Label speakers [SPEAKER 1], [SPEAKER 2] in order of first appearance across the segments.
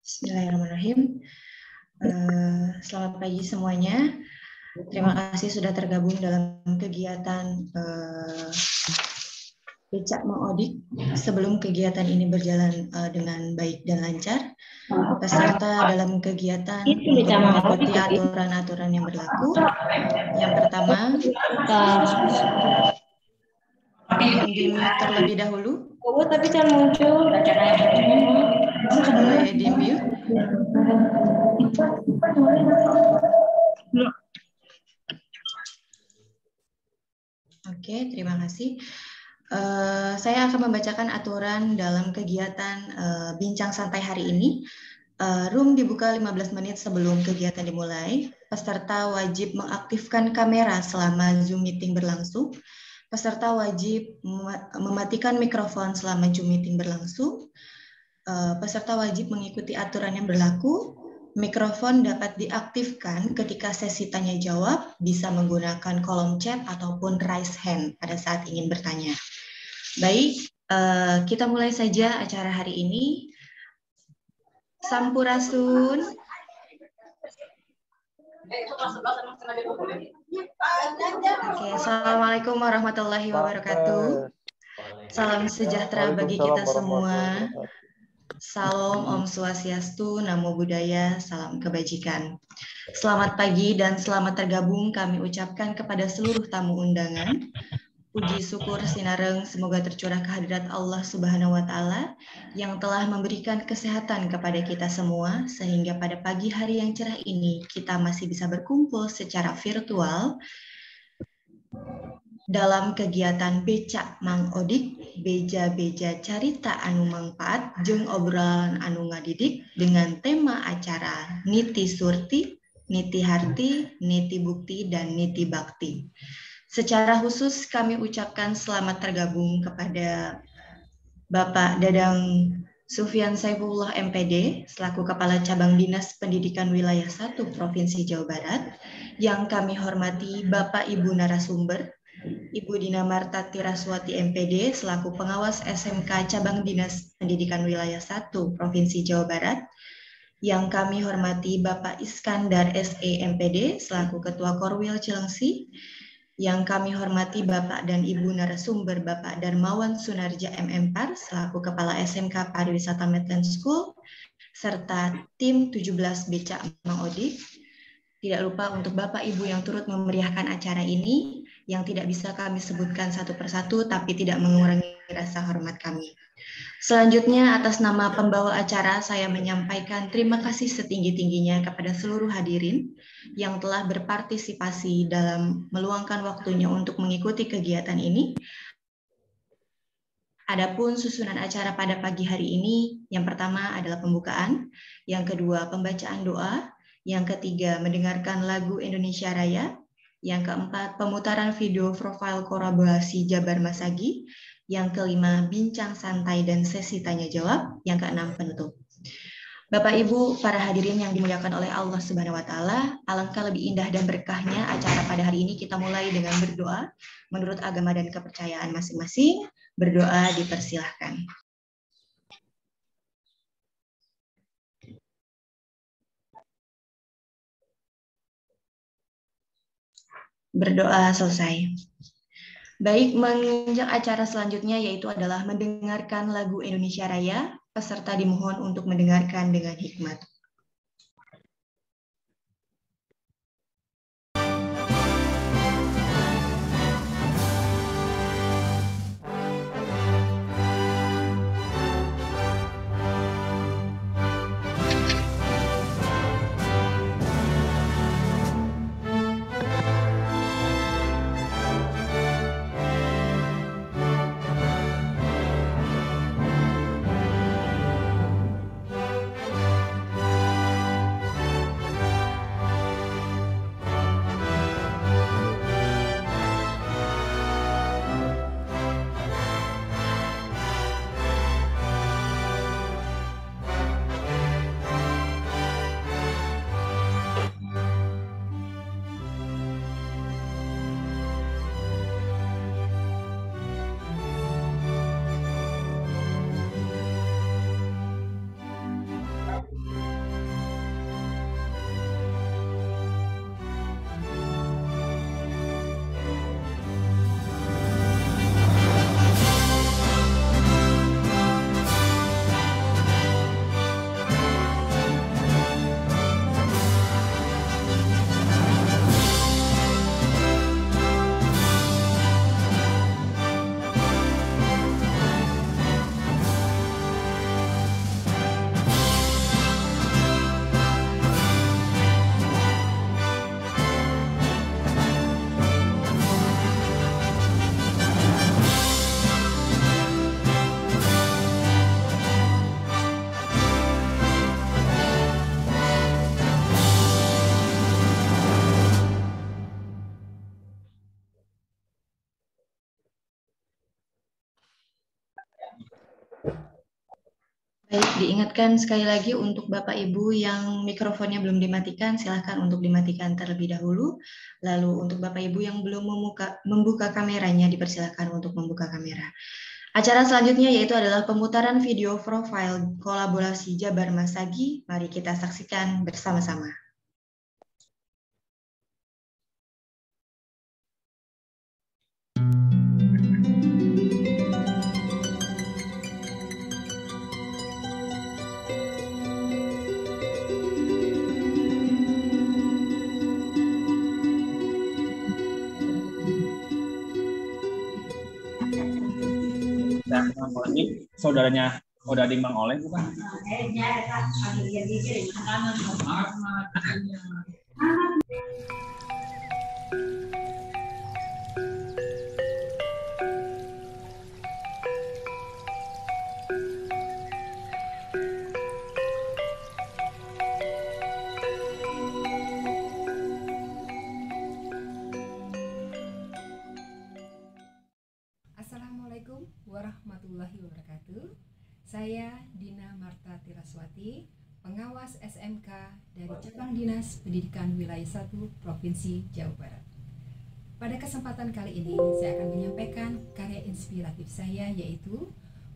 [SPEAKER 1] Bismillahirrahmanirrahim. Selamat pagi semuanya. Terima kasih sudah tergabung dalam kegiatan Becak Mengaudit. Sebelum kegiatan ini berjalan dengan baik dan lancar, peserta dalam kegiatan untuk mengikuti aturan-aturan yang berlaku. Yang pertama, yang di-mute terlebih dahulu.
[SPEAKER 2] Tapi jangan muncul.
[SPEAKER 1] Boleh di-mute. Oke, terima kasih. Saya akan membacakan aturan dalam kegiatan bincang santai hari ini. Room dibuka 15 menit sebelum kegiatan dimulai. Peserta wajib mengaktifkan kamera selama Zoom meeting berlangsung. Peserta wajib mematikan mikrofon selama Zoom meeting berlangsung. Peserta wajib mengikuti aturan yang berlaku. Mikrofon dapat diaktifkan ketika sesi tanya jawab, bisa menggunakan kolom chat ataupun raise hand pada saat ingin bertanya. Baik, kita mulai saja acara hari ini. Sampurasun. Oke, Assalamualaikum warahmatullahi wabarakatuh. Salam sejahtera bagi kita semua. Salam Om Swastiastu, Namo Buddhaya, salam kebajikan. Selamat pagi dan selamat tergabung kami ucapkan kepada seluruh tamu undangan. Puji syukur sinareng semoga tercurah kehadirat Allah Subhanahu wa taala yang telah memberikan kesehatan kepada kita semua sehingga pada pagi hari yang cerah ini kita masih bisa berkumpul secara virtual dalam kegiatan Becak Mengaudit, beja-beja carita anu mangpaat jeung obrolan anu ngadidik dengan tema acara Niti Surti, Niti Harti, Niti Bukti, dan Niti Bakti. Secara khusus kami ucapkan selamat tergabung kepada Bapak Dadang Sufyan Saifullah MPD selaku Kepala Cabang Dinas Pendidikan Wilayah 1 Provinsi Jawa Barat, yang kami hormati Bapak Ibu narasumber, Ibu Dina Marta Tiraswati MPD selaku Pengawas SMK Cabang Dinas Pendidikan Wilayah 1 Provinsi Jawa Barat, yang kami hormati Bapak Iskandar SE MPD selaku Ketua Korwil Cilengsi, yang kami hormati Bapak dan Ibu narasumber Bapak Darmawan Sunarja MM Par selaku Kepala SMK Pariwisata Medland School, serta tim 17 Becak Mengaudit. Tidak lupa untuk Bapak Ibu yang turut memeriahkan acara ini, yang tidak bisa kami sebutkan satu persatu tapi tidak mengurangi rasa hormat kami. Selanjutnya, atas nama pembawa acara, saya menyampaikan terima kasih setinggi-tingginya kepada seluruh hadirin yang telah berpartisipasi dalam meluangkan waktunya untuk mengikuti kegiatan ini. Adapun susunan acara pada pagi hari ini, yang pertama adalah pembukaan, yang kedua pembacaan doa, yang ketiga mendengarkan lagu Indonesia Raya, yang keempat pemutaran video profil kolaborasi Jabar Masagi, yang kelima bincang santai dan sesi tanya jawab, yang keenam penutup. Bapak Ibu, para hadirin yang dimuliakan oleh Allah Subhanahu wa taala, alangkah lebih indah dan berkahnya acara pada hari ini kita mulai dengan berdoa menurut agama dan kepercayaan masing-masing. Berdoa dipersilahkan. Berdoa selesai. Baik, menginjak acara selanjutnya yaitu adalah mendengarkan lagu Indonesia Raya. Peserta dimohon untuk mendengarkan dengan hikmat. Baik, diingatkan sekali lagi untuk Bapak Ibu yang mikrofonnya belum dimatikan, silakan untuk dimatikan terlebih dahulu. Lalu untuk Bapak Ibu yang belum membuka kameranya, dipersilakan untuk membuka kamera. Acara selanjutnya yaitu adalah pemutaran video profil kolaborasi Jabar Masagi. Mari kita saksikan bersama-sama.
[SPEAKER 3] Dan ini saudaranya Odading Mang Oleh bukan?
[SPEAKER 4] Assalamualaikum warahmatullahi wabarakatuh. Saya Dina Marta Tiraswati, pengawas SMK dari Cabang Dinas Pendidikan Wilayah 1 Provinsi Jawa Barat. Pada kesempatan kali ini saya akan menyampaikan karya inspiratif saya, yaitu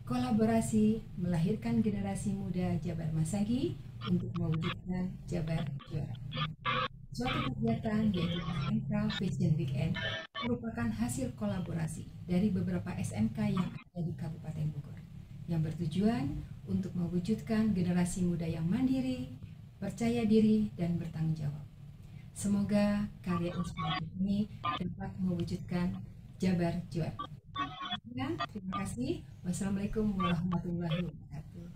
[SPEAKER 4] kolaborasi melahirkan generasi muda Jabar Masagi untuk mewujudkan Jabar Juara. Suatu kegiatan yaitu SMK Fashion Weekend merupakan hasil kolaborasi dari beberapa SMK yang ada di Kabupaten Bogor, yang bertujuan untuk mewujudkan generasi muda yang mandiri, percaya diri, dan bertanggung jawab. Semoga karya inspiratif ini dapat mewujudkan Jabar Juara. Terima kasih. Wassalamualaikum warahmatullahi wabarakatuh.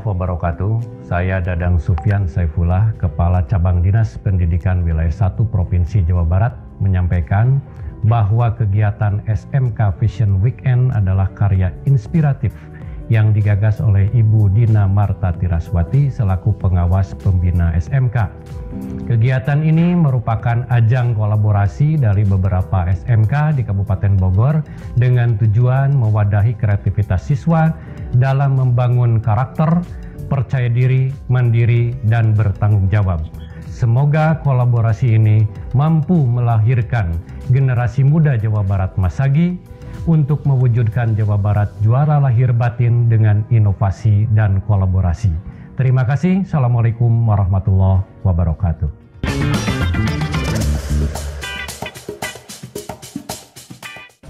[SPEAKER 5] wabarakatuh. Saya Dadang Sufyan Saifullah, Kepala Cabang Dinas Pendidikan Wilayah 1 Provinsi Jawa Barat, menyampaikan bahwa kegiatan SMK Fashion Weekend adalah karya inspiratif yang digagas oleh Ibu Dina Marta Tiraswati selaku pengawas pembina SMK. Kegiatan ini merupakan ajang kolaborasi dari beberapa SMK di Kabupaten Bogor dengan tujuan mewadahi kreativitas siswa dalam membangun karakter, percaya diri, mandiri, dan bertanggung jawab. Semoga kolaborasi ini mampu melahirkan generasi muda Jawa Barat Masagi untuk mewujudkan Jawa Barat juara lahir batin dengan inovasi dan kolaborasi. Terima kasih. Assalamualaikum warahmatullahi wabarakatuh.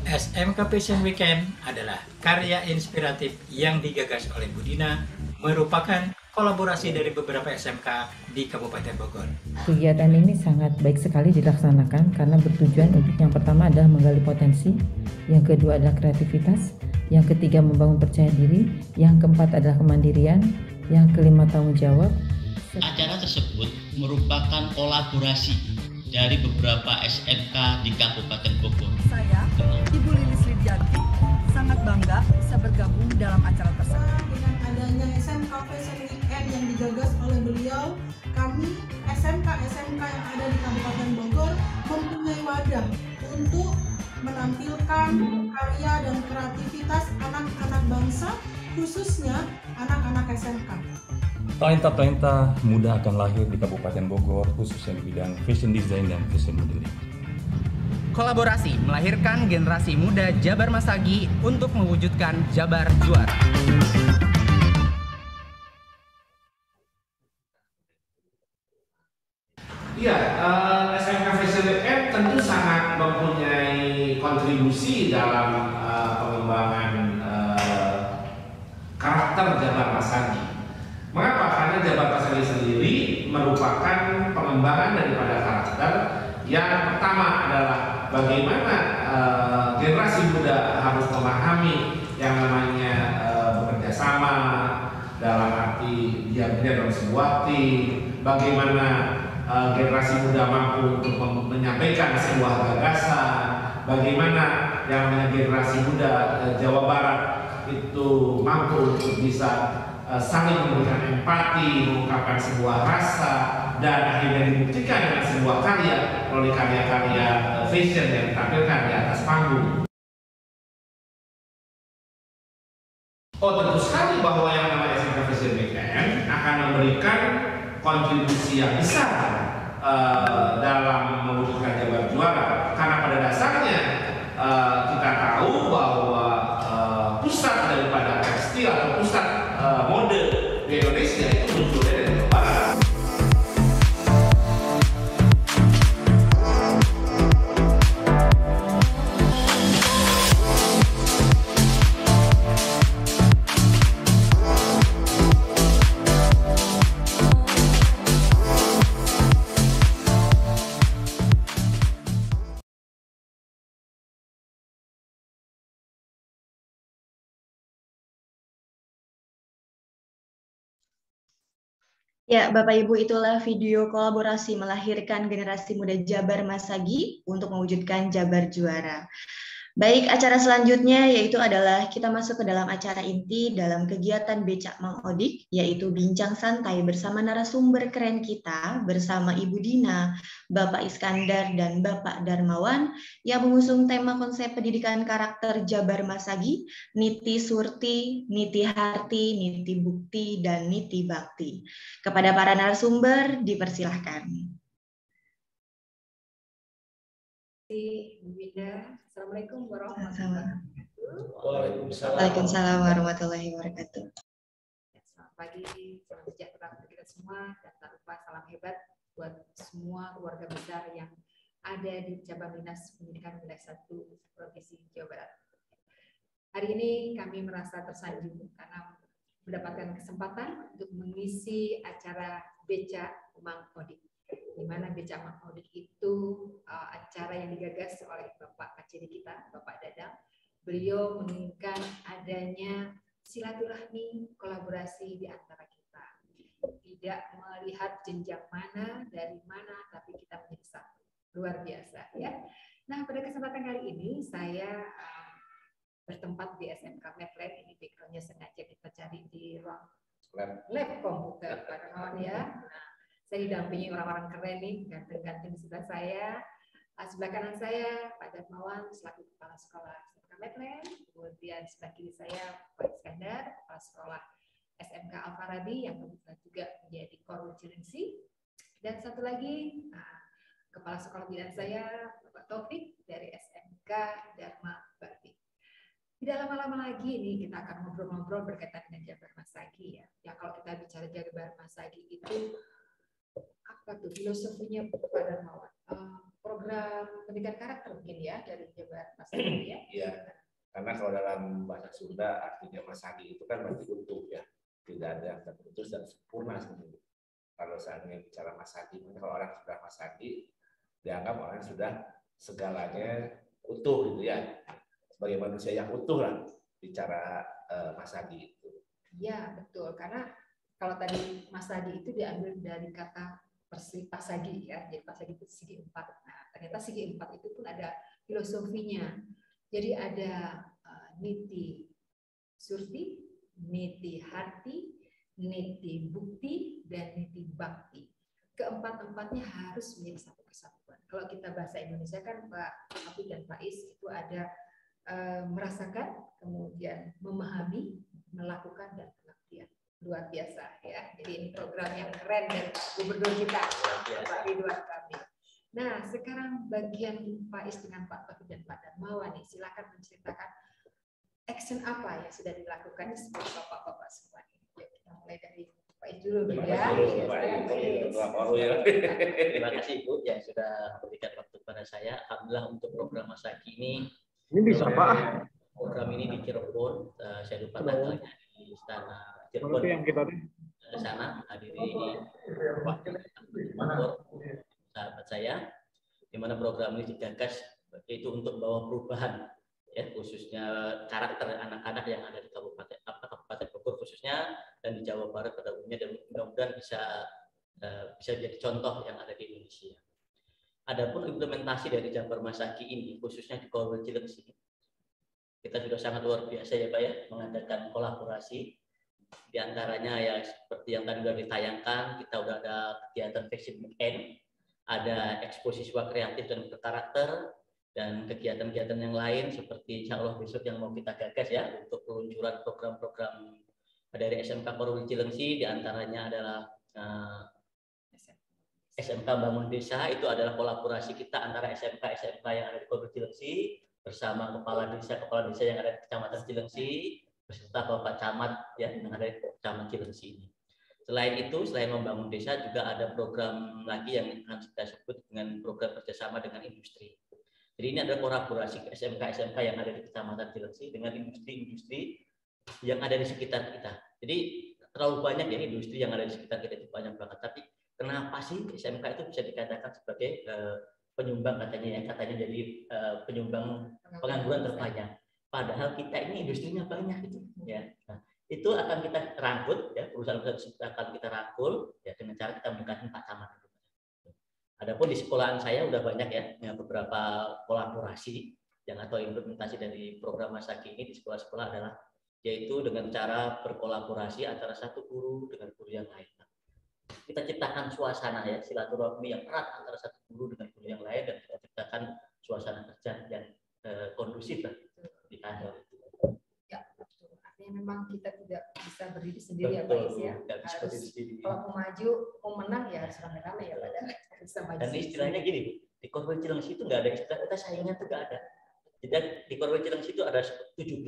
[SPEAKER 6] SMK Fashion Weekend adalah karya inspiratif yang digagas oleh Bu Dina, merupakan kolaborasi dari beberapa SMK di Kabupaten Bogor.
[SPEAKER 2] Kegiatan ini sangat baik sekali dilaksanakan karena bertujuan untuk yang pertama adalah menggali potensi, yang kedua adalah kreativitas, yang ketiga membangun percaya diri, yang keempat adalah kemandirian, yang kelima tanggung jawab.
[SPEAKER 7] Acara tersebut merupakan kolaborasi dari beberapa SMK di Kabupaten Bogor.
[SPEAKER 8] Saya, Ibu Lilis Lidianti, sangat bangga bisa bergabung dalam acara tersebut.
[SPEAKER 9] Dengan adanya SMK Fashion Weekend yang digagas oleh beliau, kami SMK-SMK yang ada di Kabupaten Bogor mempunyai wadah untuk menampilkan karya dan kreativitas anak-anak bangsa, khususnya anak-anak SMK.
[SPEAKER 10] Talenta-talenta muda akan lahir di Kabupaten Bogor, khususnya di bidang fashion design dan fashion modeling.
[SPEAKER 11] Kolaborasi melahirkan generasi muda Jabar Masagi untuk mewujudkan Jabar juara.
[SPEAKER 12] Ya, SMK Fashion Weekend tentu sangat mempunyai kontribusi dalam pengembangan karakter Jabar Masagi. Mengapa? Karena Jabar Masagi sendiri merupakan pengembangan daripada karakter. Yang pertama adalah bagaimana generasi muda harus memahami yang namanya bekerja sama dalam arti dia dalam sebuah tim, bagaimana generasi muda mampu untuk menyampaikan sebuah gagasan, bagaimana yang namanya generasi muda Jawa Barat itu mampu untuk bisa saling memberikan empati, mengungkapkan sebuah rasa, dan akhirnya dibuktikan dengan sebuah karya melalui karya-karya fashion yang ditampilkan di atas panggung. Oh, tentu sekali bahwa yang namanya SMK Fashion Weekend akan memberikan kontribusi yang besar dalam mewujudkan Jabar juara, karena pada dasarnya kita tahu bahwa pusat daripada tekstil atau pusat mode di Indonesia itu munculnya dari Jawa Barat.
[SPEAKER 1] Ya, Bapak Ibu, itulah video kolaborasi melahirkan generasi muda Jabar Masagi untuk mewujudkan Jabar juara. Baik, acara selanjutnya yaitu adalah kita masuk ke dalam acara inti dalam kegiatan Becak Mang Odik, yaitu bincang santai bersama narasumber keren kita bersama Ibu Dina, Bapak Iskandar, dan Bapak Darmawan yang mengusung tema konsep pendidikan karakter Jabar Masagi, Niti Surti, Niti Harti, Niti Bukti, dan Niti Bakti. Kepada para narasumber, dipersilahkan.
[SPEAKER 4] Bu Winda. Assalamualaikum warahmatullahi wabarakatuh.
[SPEAKER 1] Waalaikumsalam warahmatullahi wabarakatuh.
[SPEAKER 4] Selamat pagi, salam sejahtera untuk kita semua, dan tak lupa salam hebat buat semua keluarga besar yang ada di Cabang Dinas Pendidikan Wilayah 1 Provinsi Jawa Barat. Hari ini kami merasa tersanjung karena mendapatkan kesempatan untuk mengisi acara Becak Mang Odik, di mana Becak Mang Odik itu acara yang digagas oleh Bapak Kaciri kita, Bapak Dadang. Beliau menginginkan adanya silaturahmi, kolaborasi di antara tidak melihat jenjang mana, dari mana, tapi kita menjadi satu. Luar biasa ya. Nah, pada kesempatan kali ini saya bertempat di SMK Medlab. Ini backgroundnya sengaja kita cari di ruang lab komputer Pak Darmawan ya. Nah, saya didampingi orang-orang keren nih, ganteng-ganteng di sebelah saya. Sebelah kanan saya Pak Darmawan selaku Kepala Sekolah SMK Medlab. Kemudian sebelah kiri saya Pak Iskandar, Kepala Sekolah SMK Al-Farabi yang kebetulan juga menjadi Korwil Cilengsi. Dan satu lagi Kepala Sekolah Bidan saya Bapak Taufik dari SMK Dharma Bakti. Tidak lama-lama lagi nih kita akan ngobrol-ngobrol berkaitan dengan Jabar Masagi ya. Ya kalau kita bicara Jabar Masagi itu apa tuh filosofinya Pak Darmawan? Program pendidikan karakter mungkin ya dari Jabar Masagi ya.
[SPEAKER 12] Iya. Karena kalau dalam bahasa Sunda artinya Masagi itu kan berarti utuh ya. Tidak ada yang terputus dan sempurna sebenarnya. Kalau seandainya bicara Masagi, kalau orang sudah Masagi dianggap orang sudah segalanya utuh gitu ya. Sebagai manusia yang utuh lah bicara Masagi itu.
[SPEAKER 4] Iya betul, karena kalau tadi Masagi itu diambil dari kata Pasagi ya, jadi Pasagi itu segi 4. Nah ternyata segi 4 itu pun ada filosofinya. Jadi ada niti surti, niti hati, niti bukti, dan niti bakti. Keempat-empatnya harus menjadi satu kesatuan. Kalau kita bahasa Indonesia kan Pak Taufik dan Pak Is itu ada merasakan, kemudian memahami, melakukan, dan pengabdian. Luar biasa ya. Jadi ini program yang keren dari Gubernur kita, Pak Ridwan Kamil. Nah, sekarang bagian Pak Is dengan Pak Taufik dan Pak Darmawan nih, silakan menceritakan action apa yang sudah dilakukan sebagai bapak-bapak semua ini. Yuk, kita mulai dari Pak Is dulu ya.
[SPEAKER 7] Terima kasih Ibu yang sudah memberikan waktu pada saya. Alhamdulillah untuk program Masagi ini.
[SPEAKER 13] Ini bisa Pak.
[SPEAKER 7] Program ini di Cirebon, saya lupa tanggalnya di Istana Cirebon.
[SPEAKER 13] Yang kita
[SPEAKER 7] di sana hadiri sahabat saya, di mana program ini digagas itu untuk membawa perubahan, ya khususnya karakter anak-anak yang ada di Kabupaten Bogor khususnya dan di Jawa Barat pada umumnya, dan mudah-mudahan bisa jadi contoh yang ada di Indonesia. Adapun implementasi dari Jabar Masagi ini khususnya di Korwil Cilengsi, kita sudah sangat luar biasa ya Pak ya, mengadakan kolaborasi. Di antaranya ya seperti yang tadi sudah ditayangkan, kita sudah ada kegiatan Fashion Weekend, ada eksposisi siswa kreatif dan berkarakter, dan kegiatan-kegiatan yang lain seperti insya Allah besok yang mau kita gagas ya untuk peluncuran program-program dari SMK Korwil Cilengsi. Di antaranya adalah SMK Bangun Desa, itu adalah kolaborasi kita antara SMK yang ada di Korwil Cilengsi bersama kepala desa yang ada di Kecamatan Cilengsi beserta Bapak Camat ya, yang ada di Kecamatan Cilengsi ini. Selain itu, selain membangun desa juga ada program lagi yang akan kita sebut dengan program kerjasama dengan industri. Jadi ini adalah kolaborasi SMK yang ada di Kecamatan Cilengsi dengan industri-industri yang ada di sekitar kita. Jadi terlalu banyak ya industri yang ada di sekitar kita, itu banyak banget. Tapi kenapa sih SMK itu bisa dikatakan sebagai penyumbang katanya jadi penyumbang pengangguran terbanyak. Padahal kita ini industrinya banyak itu ya. Nah, itu akan kita rangkul ya, perusahaan-perusahaan akan kita rangkul ya dengan cara kita meningkatkan Pak Camat. Adapun di sekolahan saya udah banyak ya beberapa kolaborasi yang atau implementasi dari program Masagi ini di sekolah-sekolah adalah yaitu dengan cara berkolaborasi antara satu guru dengan guru yang lain. Kita ciptakan suasana ya silaturahmi yang erat antara satu guru dengan guru yang lain, dan kita ciptakan suasana kerja yang kondusif lah di kantor itu.
[SPEAKER 4] Ya, betul. Artinya memang kita tidak bisa berdiri sendiri ya Pak Is ya. Harus kalau mau maju, mau menang ya harus rame-rame ya Pak. Bisa maju. Dan
[SPEAKER 7] istilahnya gini, di Korwil Cilengsi itu nggak ada istilah kita saingan itu nggak ada. Jadi di Korwil Cilengsi itu ada 17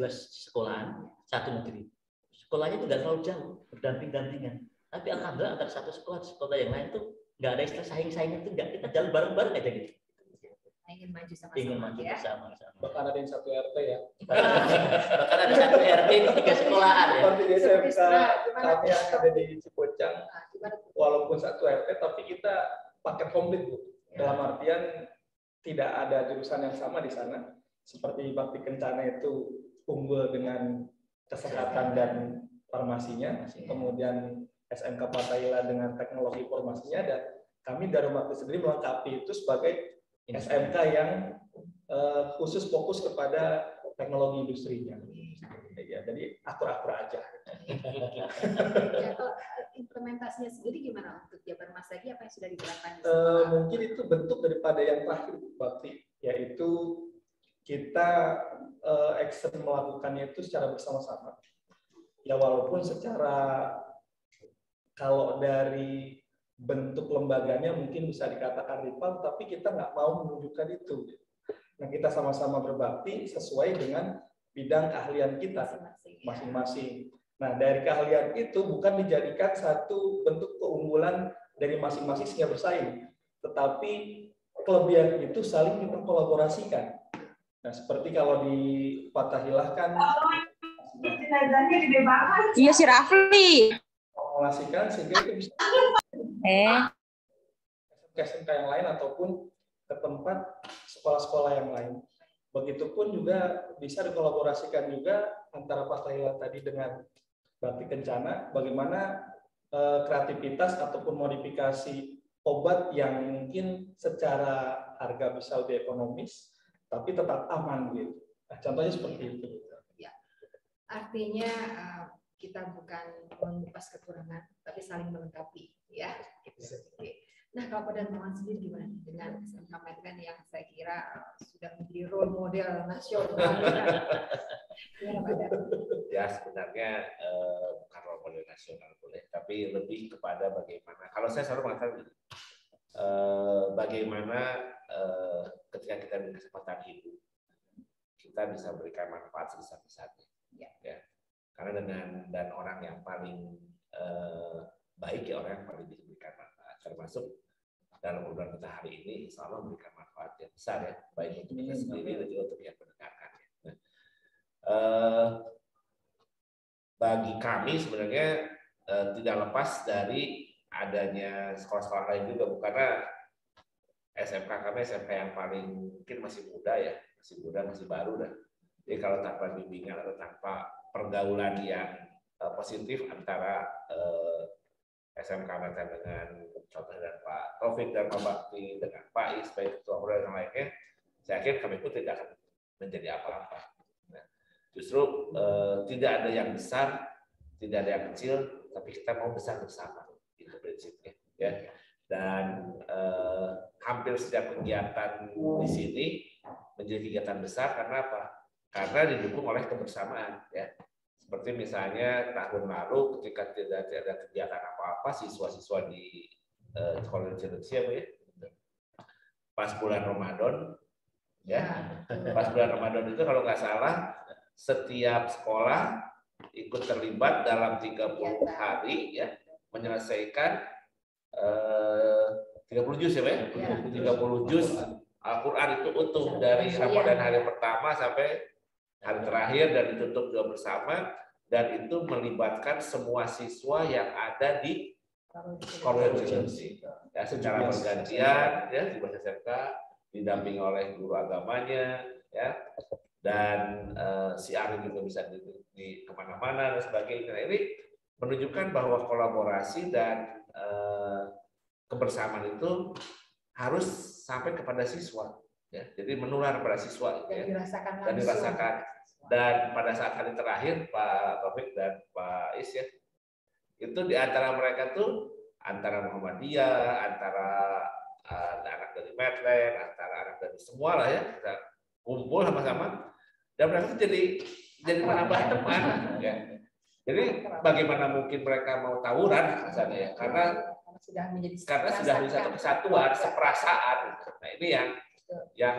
[SPEAKER 7] sekolahan, satu negeri. Sekolahnya itu nggak terlalu jauh, berdamping-dampingan. Tapi alhamdulillah antara satu sekolah yang lain tuh nggak ada istilah saing-saingan itu, nggak, kita jalan bareng-bareng aja gitu.
[SPEAKER 4] Ingin maju sama-sama ya.
[SPEAKER 13] Bahkan ada yang satu RT ya.
[SPEAKER 7] Bahkan ada satu RT di 3 sekolahan ya.
[SPEAKER 13] Seperti di SMK kami yang ada di Cipocang, walaupun satu RT tapi kita paket komplit Bu. Dalam artian tidak ada jurusan yang sama di sana. Seperti Bakti Kencana itu unggul dengan kesehatan dan farmasinya, kemudian SMK Fathahillah dengan teknologi informasinya, dan kami Dharma Bakti sendiri melengkapi itu sebagai SMK yang khusus fokus kepada teknologi industrinya. Ya, jadi akur-akur aja.
[SPEAKER 4] Ya, kalau implementasinya sendiri gimana untuk Jabar Masagi, apa yang sudah diterapkan?
[SPEAKER 13] Mungkin itu bentuk daripada yang terakhir, Bakti, yaitu kita action melakukannya itu secara bersama-sama. Ya walaupun secara kalau dari bentuk lembaganya mungkin bisa dikatakan rival, tapi kita nggak mau menunjukkan itu. Nah, kita sama-sama berbakti sesuai dengan bidang keahlian kita masing-masing. Nah, dari keahlian itu bukan dijadikan satu bentuk keunggulan dari masing-masing sehingga bersaing, tetapi kelebihan itu saling kita kolaborasikan. Nah, seperti kalau di Fathahillah kan
[SPEAKER 14] iya si Rafli
[SPEAKER 13] mengkolasikan sehingga itu bisa SMK yang lain ataupun ke tempat sekolah-sekolah yang lain. Begitupun juga bisa dikolaborasikan juga antara Fathahillah tadi dengan Bakti Kencana, bagaimana kreativitas ataupun modifikasi obat yang mungkin secara harga bisa lebih ekonomis, tapi tetap aman gitu. Nah, contohnya seperti itu.
[SPEAKER 4] Ya. Artinya kita bukan mengupas kekurangan, tapi saling melengkapi, ya. Gitu. Nah, kalau pada teman sendiri gimana dengan SMK Medland yang saya kira sudah menjadi role model nasional?
[SPEAKER 12] Ya sebenarnya bukan role model nasional boleh, tapi lebih kepada bagaimana. Kalau saya selalu mengatakan bagaimana ketika kita diberi kesempatan hidup, kita bisa berikan manfaat sebesar-besarnya. Ya. Karena dan orang yang paling baik ya orang yang paling diberikan manfaat, termasuk dalam program kita hari ini, insya Allah memberikan manfaat yang besar ya, baik untuk kita sendiri dan juga untuk yang mendengarkannya. Nah, bagi kami sebenarnya tidak lepas dari adanya sekolah-sekolah lain juga, karena SMK kami SMK yang paling mungkin masih muda ya, masih baru dah. Jadi kalau tanpa bimbingan atau tanpa pergaulan yang positif antara SMK Medland dengan contohnya dengan Pak Taufik dan Pak Bakti, dengan Pak Is, baik ketua dan yang lainnya, saya yakin kami pun tidak akan menjadi apa-apa. Nah, justru tidak ada yang besar, tidak ada yang kecil, tapi kita mau besar bersama, itu prinsipnya. Ya. Dan hampir setiap kegiatan di sini menjadi kegiatan besar karena apa? Karena didukung oleh kebersamaan. Ya. Seperti misalnya tahun lalu ketika tidak ada kegiatan apa-apa, siswa-siswa di sekolah Cilengsi ya, pas bulan Ramadan, ya, pas bulan Ramadan itu kalau nggak salah setiap sekolah ikut terlibat dalam 30 hari ya menyelesaikan 30 juz ya, Pak? 30 juz Al-Quran itu utuh dari Ramadan hari pertama sampai hari terakhir dan ditutup juga bersama, dan itu melibatkan semua siswa yang ada di Korwil Cilengsi ya, secara bergantian ya di SMK didampingi oleh guru agamanya ya, dan si Arif juga bisa di kemana-mana dan sebagainya. Nah, ini menunjukkan bahwa kolaborasi dan kebersamaan itu harus sampai kepada siswa ya, jadi menular pada siswa
[SPEAKER 4] dan
[SPEAKER 12] ya, dirasakan. Dan pada saat hari terakhir Pak Taufik dan Pak Is ya, itu di antara mereka tuh antara Muhammadiyah, antara anak dari Medland, antara anak dari semua lah ya, kita kumpul sama-sama dan mereka tuh jadi menambah teman ya. Jadi bagaimana mungkin mereka mau tawuran misalnya ya, karena sudah menjadi satu kesatuan, seperasaan. Nah ini yang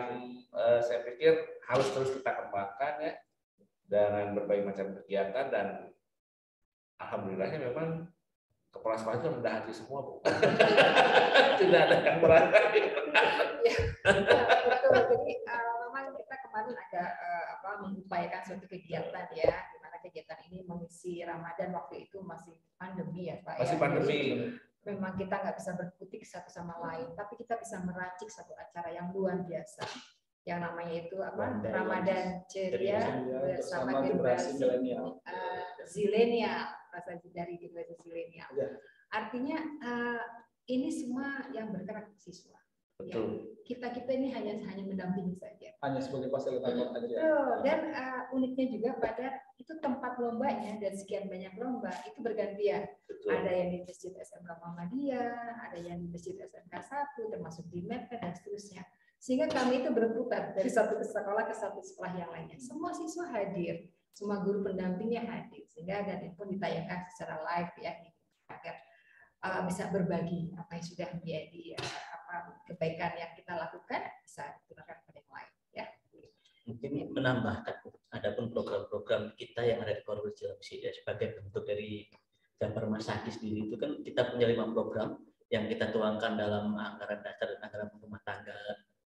[SPEAKER 12] saya pikir harus terus kita kembangkan ya, dengan berbagai macam kegiatan, dan alhamdulillahnya memang kepala sekolah itu rendah hati semua, Bu. Tidak ada yang berat.
[SPEAKER 4] Jadi memang kita kemarin agak mengupayakan suatu kegiatan ya, di mana kegiatan ini mengisi Ramadan, waktu itu masih pandemi ya Pak.
[SPEAKER 12] Masih pandemi.
[SPEAKER 4] Memang kita nggak bisa berkutik satu sama lain, tapi kita bisa meracik satu acara yang luar biasa. Yang namanya itu Ramadan Ceria bersama generasi zilenial. saja dari generasi milenial.
[SPEAKER 13] Ya.
[SPEAKER 4] Artinya ini semua yang bergerak siswa.
[SPEAKER 13] Betul.
[SPEAKER 4] Ya, kita ini hanya mendampingi saja.
[SPEAKER 13] Hanya sebagai fasilitator aja.
[SPEAKER 4] Betul. Dan uniknya juga pada itu tempat lombanya dan sekian banyak lomba itu bergantian. Betul. Ada yang di Masjid SMK Muhammadiyah, ada yang di Masjid SMK 1, termasuk di MEPK dan seterusnya. Sehingga kami itu berputar dari satu sekolah ke satu sekolah yang lainnya. Semua siswa hadir, semua guru pendampingnya hadir, sehingga dan itu pun ditayangkan secara live ya, agar bisa berbagi apa yang sudah menjadi kebaikan yang kita lakukan bisa digunakan pada yang lain ya.
[SPEAKER 7] Mungkin menambahkan, adapun program-program kita yang ada di Korwil Cilengsi ya, sebagai bentuk dari Jabar Masagi sendiri itu kan kita punya 5 program yang kita tuangkan dalam anggaran dasar dan anggaran rumah tangga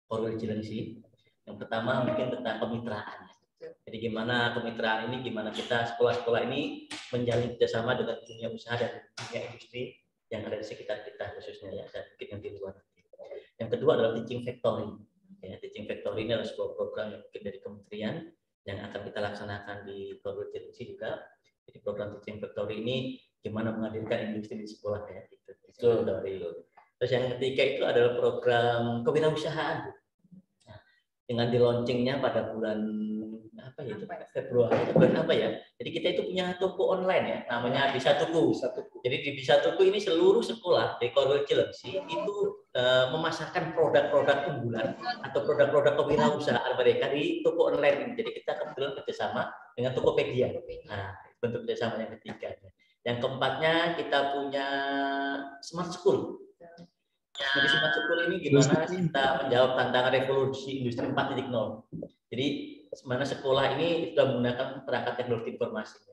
[SPEAKER 7] Korwil Cilengsi. Yang pertama mungkin tentang kemitraan. Jadi gimana kemitraan ini, gimana kita sekolah-sekolah ini menjalin kerjasama dengan dunia usaha dan dunia industri yang ada di sekitar kita khususnya ya, dan mungkin yang di luar. Yang kedua adalah Teaching Factory. Ya, Teaching Factory ini adalah sebuah program yang mungkin dari kementerian yang akan kita laksanakan di Korwil Cilengsi juga. Jadi program Teaching Factory ini gimana menghadirkan industri di sekolah ya. Itu dari. Terus yang ketiga itu adalah program kewirausahaan. Nah, dengan di launchingnya pada bulan apa ya itu Februari, bulan apa ya? Jadi kita itu punya toko online ya, namanya Bisa Tuku. Jadi di Bisa Tuku ini seluruh sekolah di Korwil Cilengsi itu memasarkan produk-produk unggulan atau produk-produk kewirausahaan mereka di toko online ini. Jadi kita kebetulan kerjasama dengan Tokopedia. Nah, bentuk kerjasama yang ketiga. Yang keempatnya kita punya Smart School. Jadi Smart School ini gimana kita menjawab tantangan revolusi industri 4.0. Jadi mana sekolah ini sudah menggunakan perangkat teknologi informasi.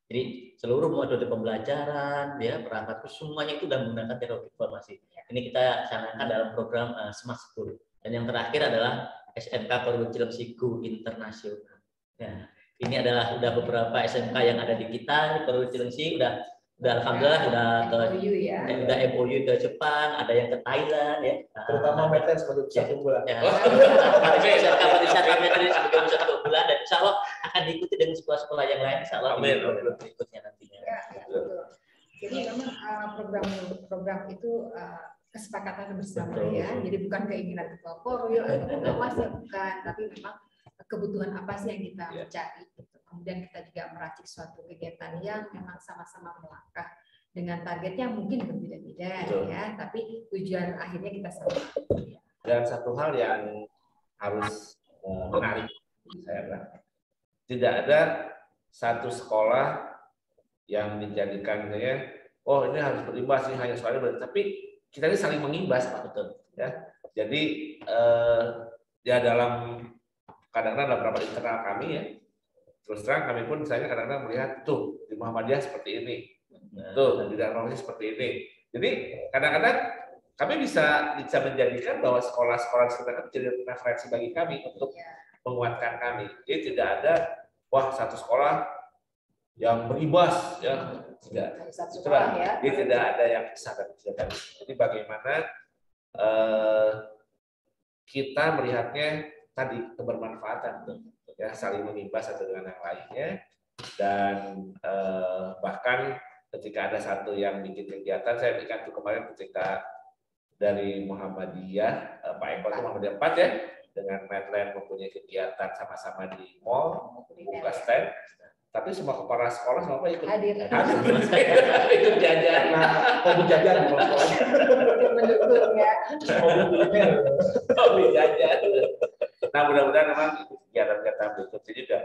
[SPEAKER 7] Jadi seluruh metode pembelajaran, ya perangkat semuanya itu sudah menggunakan teknologi informasi. Ini kita canangkan dalam program Smart School. Dan yang terakhir adalah SMK Korwil Cilengsi Go Internasional. Nah, ini adalah sudah beberapa SMK yang ada di kita di Korwil Cilengsi udah alhamdulillah udah MOU ke Jepang, ada yang ke Thailand ya.
[SPEAKER 13] Terutama Medan sebagai pusat unggulan.
[SPEAKER 7] Ya. SMK pariwisata Medan sebagai pusat unggulan dan insya Allah akan diikuti dengan sekolah-sekolah yang lain insya Allah berikutnya nantinya.
[SPEAKER 4] Ya, jadi memang program itu kesepakatan bersama ya. Jadi bukan keinginan ketua Korwil atau pengawas ya bukan, tapi memang kebutuhan apa sih yang kita mencari. Kemudian kita juga meracik suatu kegiatan yang memang sama-sama melangkah dengan target yang mungkin berbeda-beda ya, tapi tujuan akhirnya kita sama.
[SPEAKER 12] Dan satu hal yang harus menarik saya bilang, tidak ada satu sekolah yang dijadikannya oh ini harus berimbas sih hanya soalnya, tapi kita ini saling mengimbas Pak, betul ya. Jadi ya dalam kadang-kadang dalam rapat internal kami ya, terus terang kami pun misalnya kadang-kadang melihat tuh di Muhammadiyah seperti ini, tuh di Darmawati seperti ini. Jadi kadang-kadang kami bisa menjadikan bahwa sekolah-sekolah sekitar menjadi referensi bagi kami untuk menguatkan kami. Jadi tidak ada wah satu sekolah yang berimbas ya, tidak. Jadi tidak ada yang bisa dan jadi bagaimana kita melihatnya tadi kebermanfaatan tuh. Ya, saling mengimbas satu dengan yang lainnya dan bahkan ketika ada satu yang bikin kegiatan, saya ingat tuh kemarin ketika dari Muhammadiyah Pak Eko itu Muhammadiyah 4 ya dengan Medland mempunyai kegiatan sama-sama di mall buka stand, tapi semua kepala sekolah semua ikut hadir ikut jajan hobi jajan
[SPEAKER 4] mendukung ya
[SPEAKER 12] hobi jajan. Nah mudah-mudahan memang kegiatan-kegiatan berikutnya juga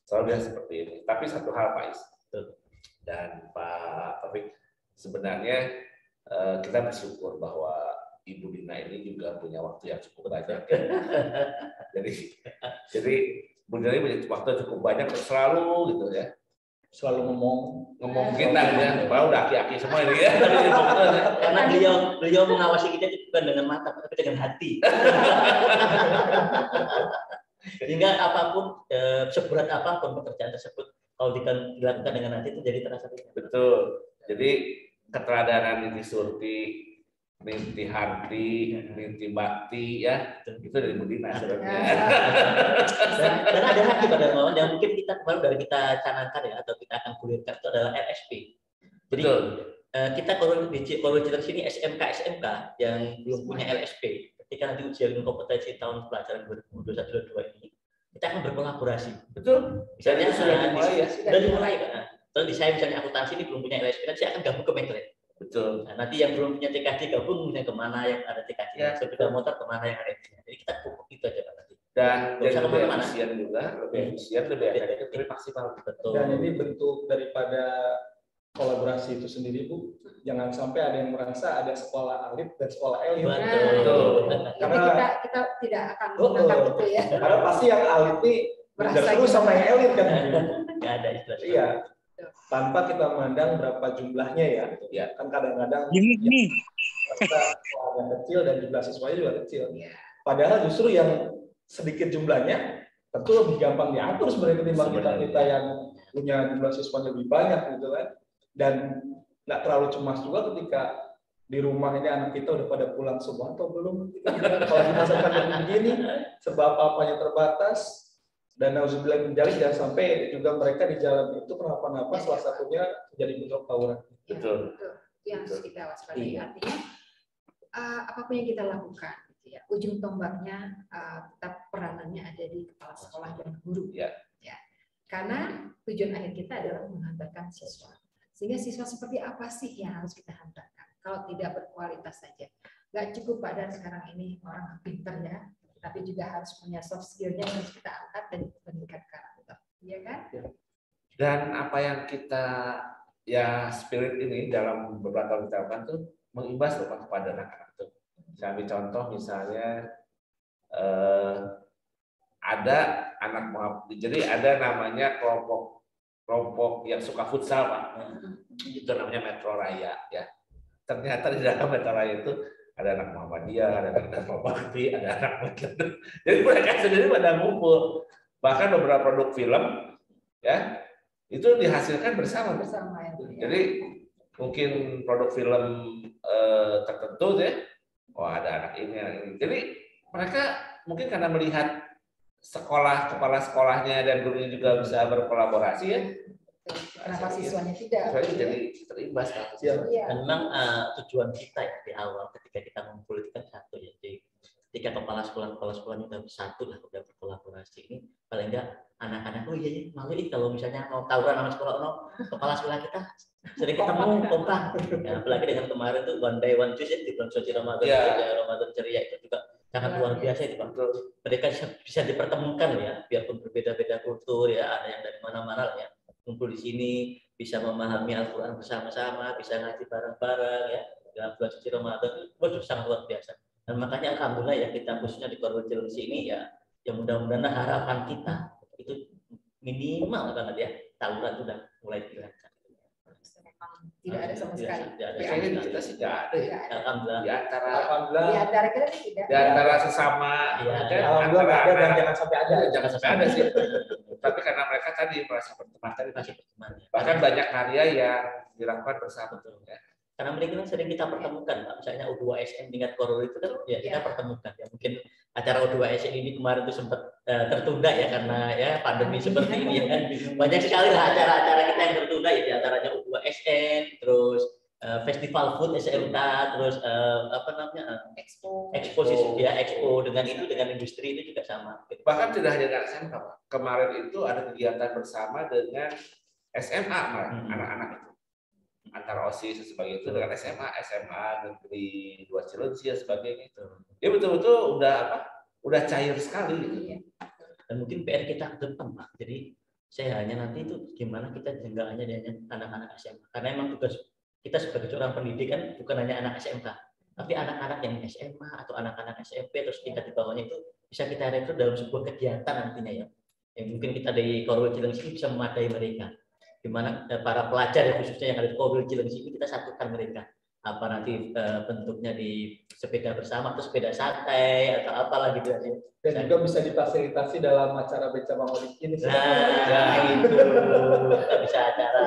[SPEAKER 12] selalu seperti ini. Tapi satu hal Pak Is dan Pak Taufik, sebenarnya kita bersyukur bahwa Ibu Dina ini juga punya waktu yang cukup banyak. Jadi Bu Dina ini punya waktu cukup banyak selalu gitu ya. Selalu ngomong kita ya, bahwa udah aki-aki semua ini ya.
[SPEAKER 7] Karena beliau mengawasi kita bukan dengan mata, tapi dengan hati. Sehingga apapun seberat apapun pekerjaan tersebut kalau dilakukan dengan hati itu jadi terasa ringan.
[SPEAKER 12] Betul. Jadi keteladanan Niti Surti, Niti Harti, Niti Bakti ya itu dari Bu Dina sebenarnya.
[SPEAKER 7] Dan ada lagi pada yang mungkin kita kemarin dari kita canangkan ya atau kita akan gulirkan itu adalah RSP. Betul. Kita kalau di sini SMK yang belum punya LSP, ketika nanti ujian kompetensi tahun pelajaran 2021-2022 ini, kita akan berkolaborasi.
[SPEAKER 12] Betul.
[SPEAKER 7] Misalnya
[SPEAKER 12] sudah dimulai ya.
[SPEAKER 7] Sudah dimulai kan. Kalau di saya misalnya akuntansi ini belum punya LSP, nanti saya akan gabung ke Meklen.
[SPEAKER 12] Betul.
[SPEAKER 7] Nah, nanti yang belum punya TKD gabung misalnya kemana yang ada TKD, sepeda motor kemana yang ada. Jadi kita pupuk itu aja Pak nanti.
[SPEAKER 12] Dan
[SPEAKER 7] lebih
[SPEAKER 12] efisien juga, lebih efisien, lebih efektif, lebih maksimal.
[SPEAKER 7] Betul.
[SPEAKER 13] Dan ini bentuk daripada kolaborasi itu sendiri Bu. Jangan sampai ada yang merasa ada sekolah elit dan sekolah elit.
[SPEAKER 7] Betul.
[SPEAKER 4] Karena kita tidak akan menggunakan itu ya.
[SPEAKER 13] Karena pasti yang elit ini terus sama yang elit kan.
[SPEAKER 7] Nggak ada istilah.
[SPEAKER 13] Iya. Tanpa kita memandang berapa jumlahnya ya. Kan kadang-kadang yang kecil dan jumlah siswanya juga kecil. Padahal justru yang sedikit jumlahnya tentu lebih gampang diatur sebenarnya ketimbang kita yang punya jumlah siswanya lebih banyak gitu kan. Dan nggak terlalu cemas juga ketika di rumah ini anak kita udah pada pulang semua atau belum. Kalau di masa pandemi begini, sebab apanya terbatas, dan nauzubillah min dzalik, jangan sampai juga mereka di jalan itu kenapa-napa, salah satunya jadi bentrok tawuran.
[SPEAKER 12] Betul.
[SPEAKER 4] Yang harus kita waspadai. Artinya apapun yang kita lakukan, gitu ya, ujung tombaknya tetap peranannya ada di kepala sekolah dan guru. Ya. Karena tujuan akhir kita adalah menghantarkan siswa. Sehingga siswa seperti apa sih yang harus kita hantarkan? Kalau tidak berkualitas saja. Nggak cukup pada sekarang ini orang pinter ya, tapi juga harus punya soft skill-nya yang harus kita angkat dan meningkat karakter. Iya kan?
[SPEAKER 12] Dan apa yang kita spirit ini dalam beberapa tahun kita lakukan tuh mengimbas kepada anak-anak tuh. Saya ambil contoh misalnya ada anak, jadi ada namanya kelompok yang suka futsal Pak. Itu namanya Metro Raya ya. Ternyata di dalam Metro Raya itu ada anak Muhammadiyah, ada anak Bakti, ada anak Meklen. Jadi mereka sendiri pada ngumpul. Bahkan beberapa produk film ya itu dihasilkan bersama.
[SPEAKER 4] Ya.
[SPEAKER 12] Jadi mungkin produk film tertentu ya, ada anak ini. Jadi mereka mungkin karena melihat kepala sekolahnya dan gurunya juga bisa berkolaborasi ya.
[SPEAKER 4] Kenapa siswanya tidak?
[SPEAKER 12] Jadi terimbas kan.
[SPEAKER 7] Dan memang tujuan kita ya di awal ketika kita ngumpul itu kan satu ya. Jadi ketika kepala sekolahnya udah bersatu lah, udah berkolaborasi ini, paling enggak anak-anak malu kalau misalnya mau tawuran sama sekolah kepala sekolah kita sering ketemu kompak. Ya, apalagi dengan kemarin tuh one day one choice ya, di bulan suci Ramadan, Ramadan ceria itu juga sangat luar biasa itu Pak. Mereka bisa dipertemukan ya, biarpun berbeda-beda kultur ya, ada yang dari mana-mana ya, kumpul di sini, bisa memahami Al-Quran bersama-sama, bisa ngaji bareng-bareng ya, dalam bulan suci Ramadan itu sangat luar biasa. Dan makanya alhamdulillah ya kita khususnya di Korwil Cilengsi ini ya, yang mudah-mudahan harapan kita itu minimal banget ya, tawuran sudah mulai dihilangkan.
[SPEAKER 4] Tidak ada sama sekali.
[SPEAKER 12] Kayaknya kita sih tidak ada ya.
[SPEAKER 7] Alhamdulillah.
[SPEAKER 12] Di
[SPEAKER 4] antara kita tidak.
[SPEAKER 12] Di antara sesama.
[SPEAKER 13] Alhamdulillah ada dan jangan sampai ada.
[SPEAKER 12] Jangan sampai ada sih. Tapi karena mereka tadi merasa berteman tadi masih berteman. Bahkan banyak karya yang dilakukan bersama tuh ya.
[SPEAKER 7] Karena mereka sering kita pertemukan, Pak. Misalnya U2SM tingkat Korwil itu kan ya kita pertemukan ya. Mungkin acara U2SM ini kemarin itu sempat tertunda ya karena ya pandemi seperti ini ya kan. Banyak sekali lah acara-acara kita yang tertunda ya, di antaranya U2SM, terus festival food SMK, terus expo dengan industri itu juga sama.
[SPEAKER 12] Bahkan tidak hanya dengan SMK, Pak. Kemarin itu ada kegiatan bersama dengan SMA anak-anak itu. Antara OSIS sebagai itu dengan SMA Negeri 2 Cilengsi dan sebagainya itu. Dia betul-betul udah cair sekali gitu.
[SPEAKER 7] Dan mungkin PR kita ke depan Pak. Jadi saya hanya nanti itu gimana kita nggak hanya dengan anak-anak SMA. Karena emang tugas kita sebagai seorang pendidikan bukan hanya anak SMK, tapi anak-anak yang SMA atau anak-anak SMP terus tingkat di bawahnya itu bisa kita rekrut dalam sebuah kegiatan nantinya ya. Yang mungkin kita dari Korwil Cilengsi bisa memadai mereka. Di mana para pelajar ya khususnya yang ada di Korwil Cilengsi ini kita satukan mereka. Apa nanti bentuknya di sepeda bersama atau sepeda santai atau apalah gitu aja.
[SPEAKER 13] Dan juga bisa difasilitasi dalam acara Beca Bang Odik ini.
[SPEAKER 7] Itu bisa acara.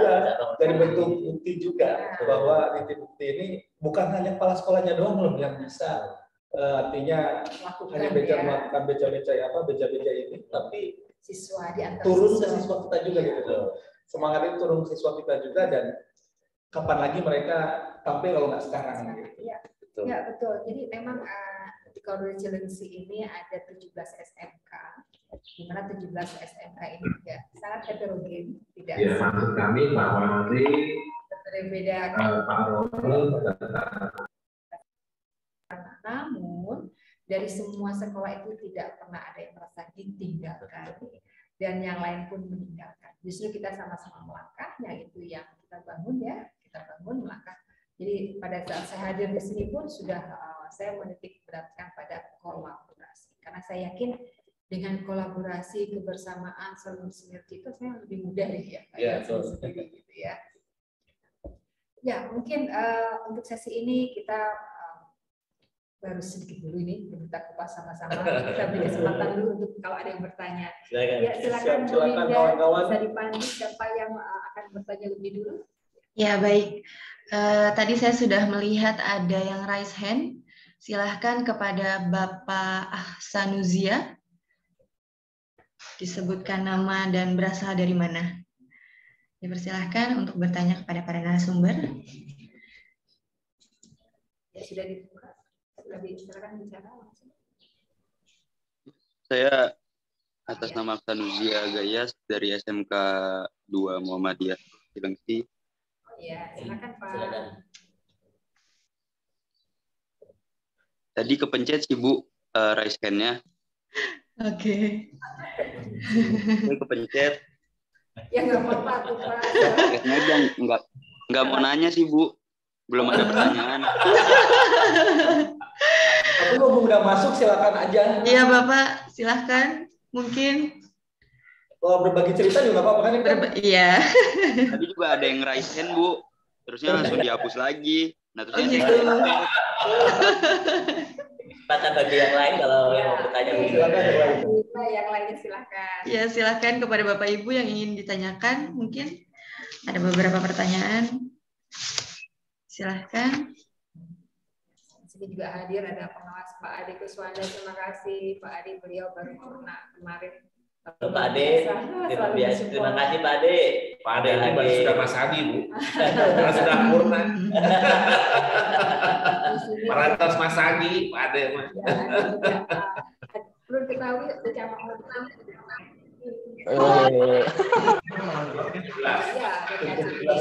[SPEAKER 13] Dari bentuk bukti juga bahwa titik bukti ini bukan hanya kepala sekolahnya doang loh yang bisa artinya hanya melakukan beca-beca ini, tapi
[SPEAKER 4] siswa di antara
[SPEAKER 13] turun ke siswa kita juga gitu. Semangat itu turun ke siswa kita juga dan kapan lagi mereka tampil kalau nggak sekarang gitu.
[SPEAKER 4] Ya, ya betul. Jadi memang di Koridor Cilengsi ini ada 17 SMK, di mana 17 SMK ini juga sangat heterogen, tidak
[SPEAKER 12] Ya, maksud kami bahwa nanti
[SPEAKER 4] berbeda.
[SPEAKER 12] Pak Romi,
[SPEAKER 4] namun dari semua sekolah itu tidak pernah ada yang merasa ditinggalkan dan yang lain pun meninggalkan. Justru kita sama-sama melangkah, yaitu yang kita bangun ya, kita bangun melangkah. Jadi pada saat saya hadir di sini pun sudah saya menitik beratkan pada kolaborasi, karena saya yakin dengan kolaborasi, kebersamaan, saling sinergi itu saya lebih mudah ya.
[SPEAKER 13] Ya,
[SPEAKER 4] gitu ya. Ya, mungkin untuk sesi ini kita baru sedikit dulu ini kita kupas sama-sama. Kita beri kesempatan dulu untuk kalau ada yang bertanya.
[SPEAKER 7] Silakan.
[SPEAKER 4] Ya, silakan
[SPEAKER 13] kawan-kawan.
[SPEAKER 4] Bisa dipanggil siapa yang akan bertanya lebih dulu.
[SPEAKER 1] Ya, baik. Tadi saya sudah melihat ada yang raise hand. Silahkan kepada Bapak Ahsanuzia. Disebutkan nama dan berasal dari mana. Dipersilahkan untuk bertanya kepada para narasumber.
[SPEAKER 4] Ya, sudah dibuka. Silakan bicara langsung.
[SPEAKER 15] Saya atas nama Ahsanuzia Gayas dari SMK 2 Muhammadiyah Cilengsi.
[SPEAKER 4] Ya, silakan Pak.
[SPEAKER 7] Silakan.
[SPEAKER 15] Tadi kepencet sih Bu, raise hand-nya.
[SPEAKER 1] Oke.
[SPEAKER 15] Saya kepencet.
[SPEAKER 4] Ya nggak apa-apa tuh Pak.
[SPEAKER 15] Nggak mau nanya sih Bu, belum ada pertanyaan.
[SPEAKER 13] Tapi mumpung udah masuk silakan aja.
[SPEAKER 1] Iya Bapak, silahkan. Mungkin.
[SPEAKER 13] Kalau berbagi cerita juga apa-apa kan?
[SPEAKER 1] Iya.
[SPEAKER 15] Tadi juga ada yang raise hand Bu, terusnya langsung dihapus lagi. Nah terusnya
[SPEAKER 1] gitu.
[SPEAKER 7] Kesempatan bagi yang lain kalau yang mau bertanya.
[SPEAKER 13] Silakan
[SPEAKER 4] yang lainnya silakan.
[SPEAKER 1] Ya, silakan kepada Bapak Ibu yang ingin ditanyakan. Mungkin ada beberapa pertanyaan. Silahkan.
[SPEAKER 4] Sini juga hadir ada pengawas Pak Ade Kuswanda. Terima kasih Pak Ade, beliau baru kemarin.
[SPEAKER 7] Pak Ade, terima kasih Pak Ade.
[SPEAKER 12] Pak Ade ini baru sudah Mas Adi Bu, sudah purna. Perantas Mas Adi, Pak Ade Mas.
[SPEAKER 4] Perlu diketahui secara umum.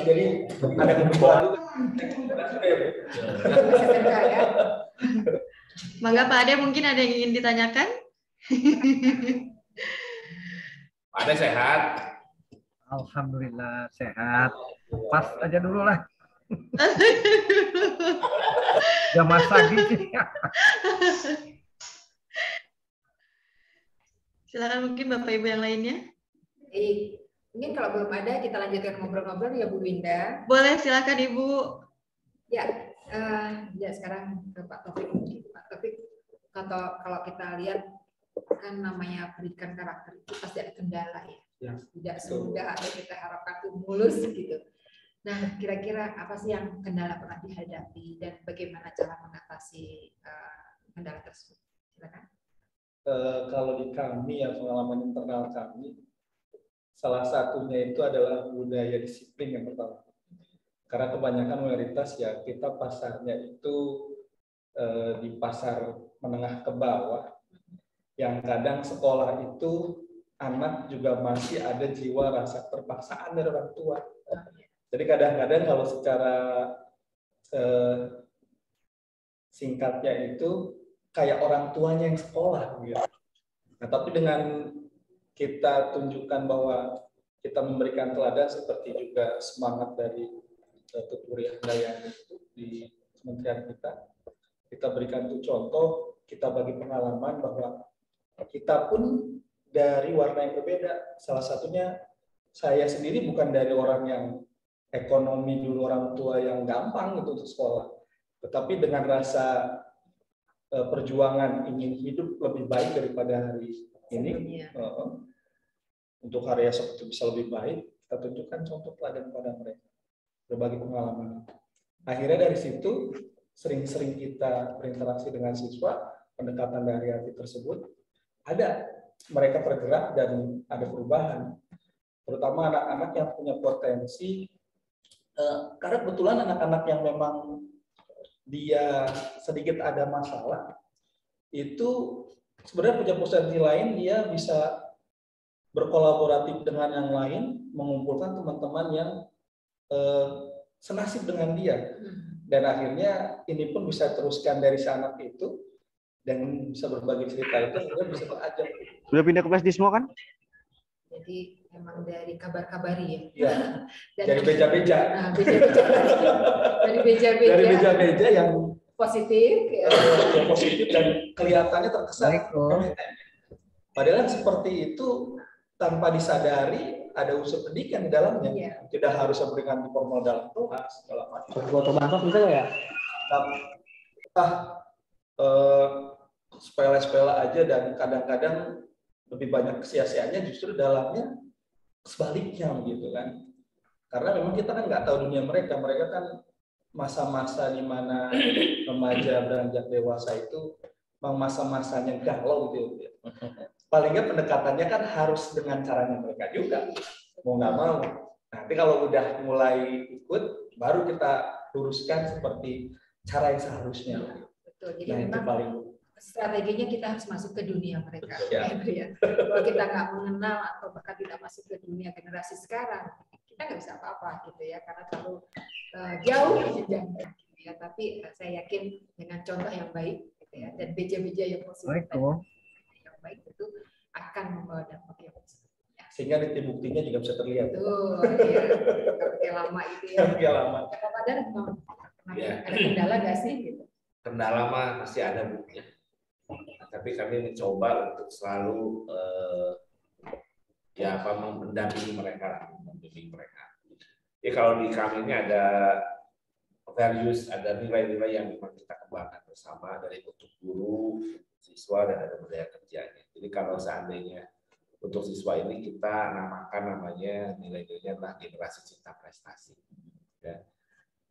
[SPEAKER 13] Jadi ada kebutuhan.
[SPEAKER 1] Mangga Pak Ade, mungkin ada yang ingin ditanyakan?
[SPEAKER 12] Pak Ade sehat?
[SPEAKER 16] Alhamdulillah sehat. Pas aja dulu lah. Gak masak gitu.
[SPEAKER 1] Silakan mungkin Bapak Ibu yang lainnya.
[SPEAKER 4] Mungkin kalau belum ada kita lanjutkan ngobrol-ngobrol ya Bu Winda.
[SPEAKER 1] Boleh, silakan Ibu.
[SPEAKER 4] Ya, ya sekarang ke Pak Taufik. Pak Taufik, kalau kita lihat kan namanya pendidikan karakter itu pasti ada kendala ya. Tidak semudah atau kita harapkan itu mulus gitu. Nah, kira-kira apa sih yang kendala pernah dihadapi dan bagaimana cara mengatasi kendala tersebut? Silakan.
[SPEAKER 13] Kalau di kami ya, pengalaman internal kami, salah satunya itu adalah budaya disiplin yang pertama. Karena kebanyakan mayoritas ya kita pasarnya itu di pasar menengah ke bawah, yang kadang sekolah itu anak juga masih ada jiwa rasa terpaksaan dari orang tua. Jadi kadang-kadang kalau secara singkatnya itu kayak orang tuanya yang sekolah gitu. Nah, tapi dengan kita tunjukkan bahwa kita memberikan teladan seperti juga semangat dari Tuturi Handayani itu di kementerian kita berikan itu contoh, kita bagi pengalaman bahwa kita pun dari warna yang berbeda. Salah satunya saya sendiri bukan dari orang yang ekonomi dulu orang tua yang gampang gitu untuk sekolah, tetapi dengan rasa perjuangan ingin hidup lebih baik daripada hari ini, untuk hari esok itu bisa lebih baik, kita tunjukkan contoh teladan pada mereka, berbagi pengalaman. Akhirnya dari situ sering-sering kita berinteraksi dengan siswa, pendekatan dari hati tersebut ada, mereka tergerak dan ada perubahan, terutama anak-anak yang punya potensi Karena kebetulan anak-anak yang memang dia sedikit ada masalah itu sebenarnya punya potensi lain, dia bisa berkolaboratif dengan yang lain, mengumpulkan teman-teman yang senasib dengan dia, dan akhirnya ini pun bisa teruskan dari si anak itu dan bisa berbagi cerita itu, akhirnya bisa beranjak.
[SPEAKER 17] Sudah pindah ke Plasdi semua kan?
[SPEAKER 4] Jadi memang dari kabar-kabari ya.
[SPEAKER 13] Iya. Dari beja-beja.
[SPEAKER 4] Nah, beja-beja. Dari beja-beja.
[SPEAKER 13] Dari beja-beja yang
[SPEAKER 4] positif, ya.
[SPEAKER 13] Yang positif dan kelihatannya terkesan. Padahal seperti itu tanpa disadari ada unsur pendidikan di dalamnya.
[SPEAKER 4] Iya.
[SPEAKER 13] Tidak harus memberikan di formal dalam kelas segala macam.
[SPEAKER 3] Foto Bangkok bisa nggak ya?
[SPEAKER 13] Sepele-sepele aja, dan kadang-kadang lebih banyak kesia-siaannya justru dalamnya sebaliknya gitu kan. Karena memang kita kan nggak tahu dunia mereka. Mereka kan masa-masa di mana remaja beranjak dewasa itu memang masa-masanya galau gitu. Paling nggak pendekatannya kan harus dengan caranya mereka juga, mau nggak mau. Nanti kalau udah mulai ikut, baru kita luruskan seperti cara yang seharusnya.
[SPEAKER 4] Betul. Jadi memang strateginya kita harus masuk ke dunia mereka. Ya. Kalau kita nggak mengenal atau bahkan tidak masuk ke dunia generasi sekarang, kita nggak bisa apa-apa gitu ya, karena terlalu jauh jenjangnya. Ya, tapi saya yakin dengan contoh yang baik gitu ya, dan beja-beja yang positif yang baik itu akan membawa dampak yang positif. Ya.
[SPEAKER 13] Sehingga nanti buktinya juga bisa terlihat.
[SPEAKER 4] Betul, ya. Kayak lama itu ya.
[SPEAKER 13] Kayak lama.
[SPEAKER 4] Padahal ada kendala nggak sih gitu?
[SPEAKER 12] Kendala mah masih ada buktinya. Tapi kami mencoba untuk selalu mendampingi mereka, Jadi kalau di kami ini ada values, ada nilai-nilai yang memang kita kembangkan bersama dari untuk guru, siswa, dan ada budaya kerjanya. Jadi kalau seandainya untuk siswa ini kita namakan namanya nilai-nilainya adalah generasi cinta prestasi. Ya.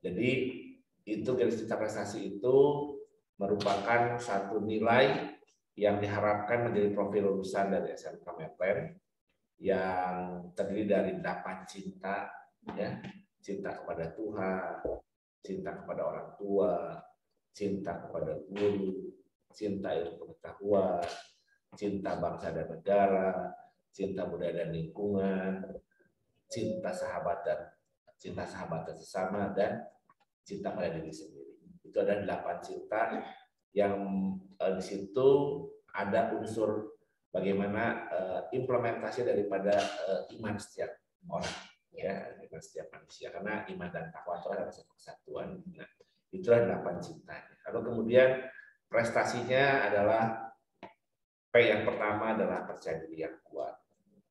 [SPEAKER 12] Jadi itu generasi cinta prestasi itu merupakan satu nilai yang diharapkan menjadi profil lulusan dari SMK Meplen yang terdiri dari 8 cinta, ya, cinta kepada Tuhan, cinta kepada orang tua, cinta kepada guru, cinta ilmu pengetahuan, cinta bangsa dan negara, cinta budaya dan lingkungan, cinta sahabat sesama, dan cinta pada diri sendiri. Itu ada 8 cinta yang di situ ada unsur bagaimana implementasi daripada iman setiap orang, ya, iman setiap manusia, karena iman dan takwa itu adalah satu kesatuan. Nah, itulah 8 cintanya. Lalu kemudian prestasinya adalah P yang pertama adalah percaya diri yang kuat,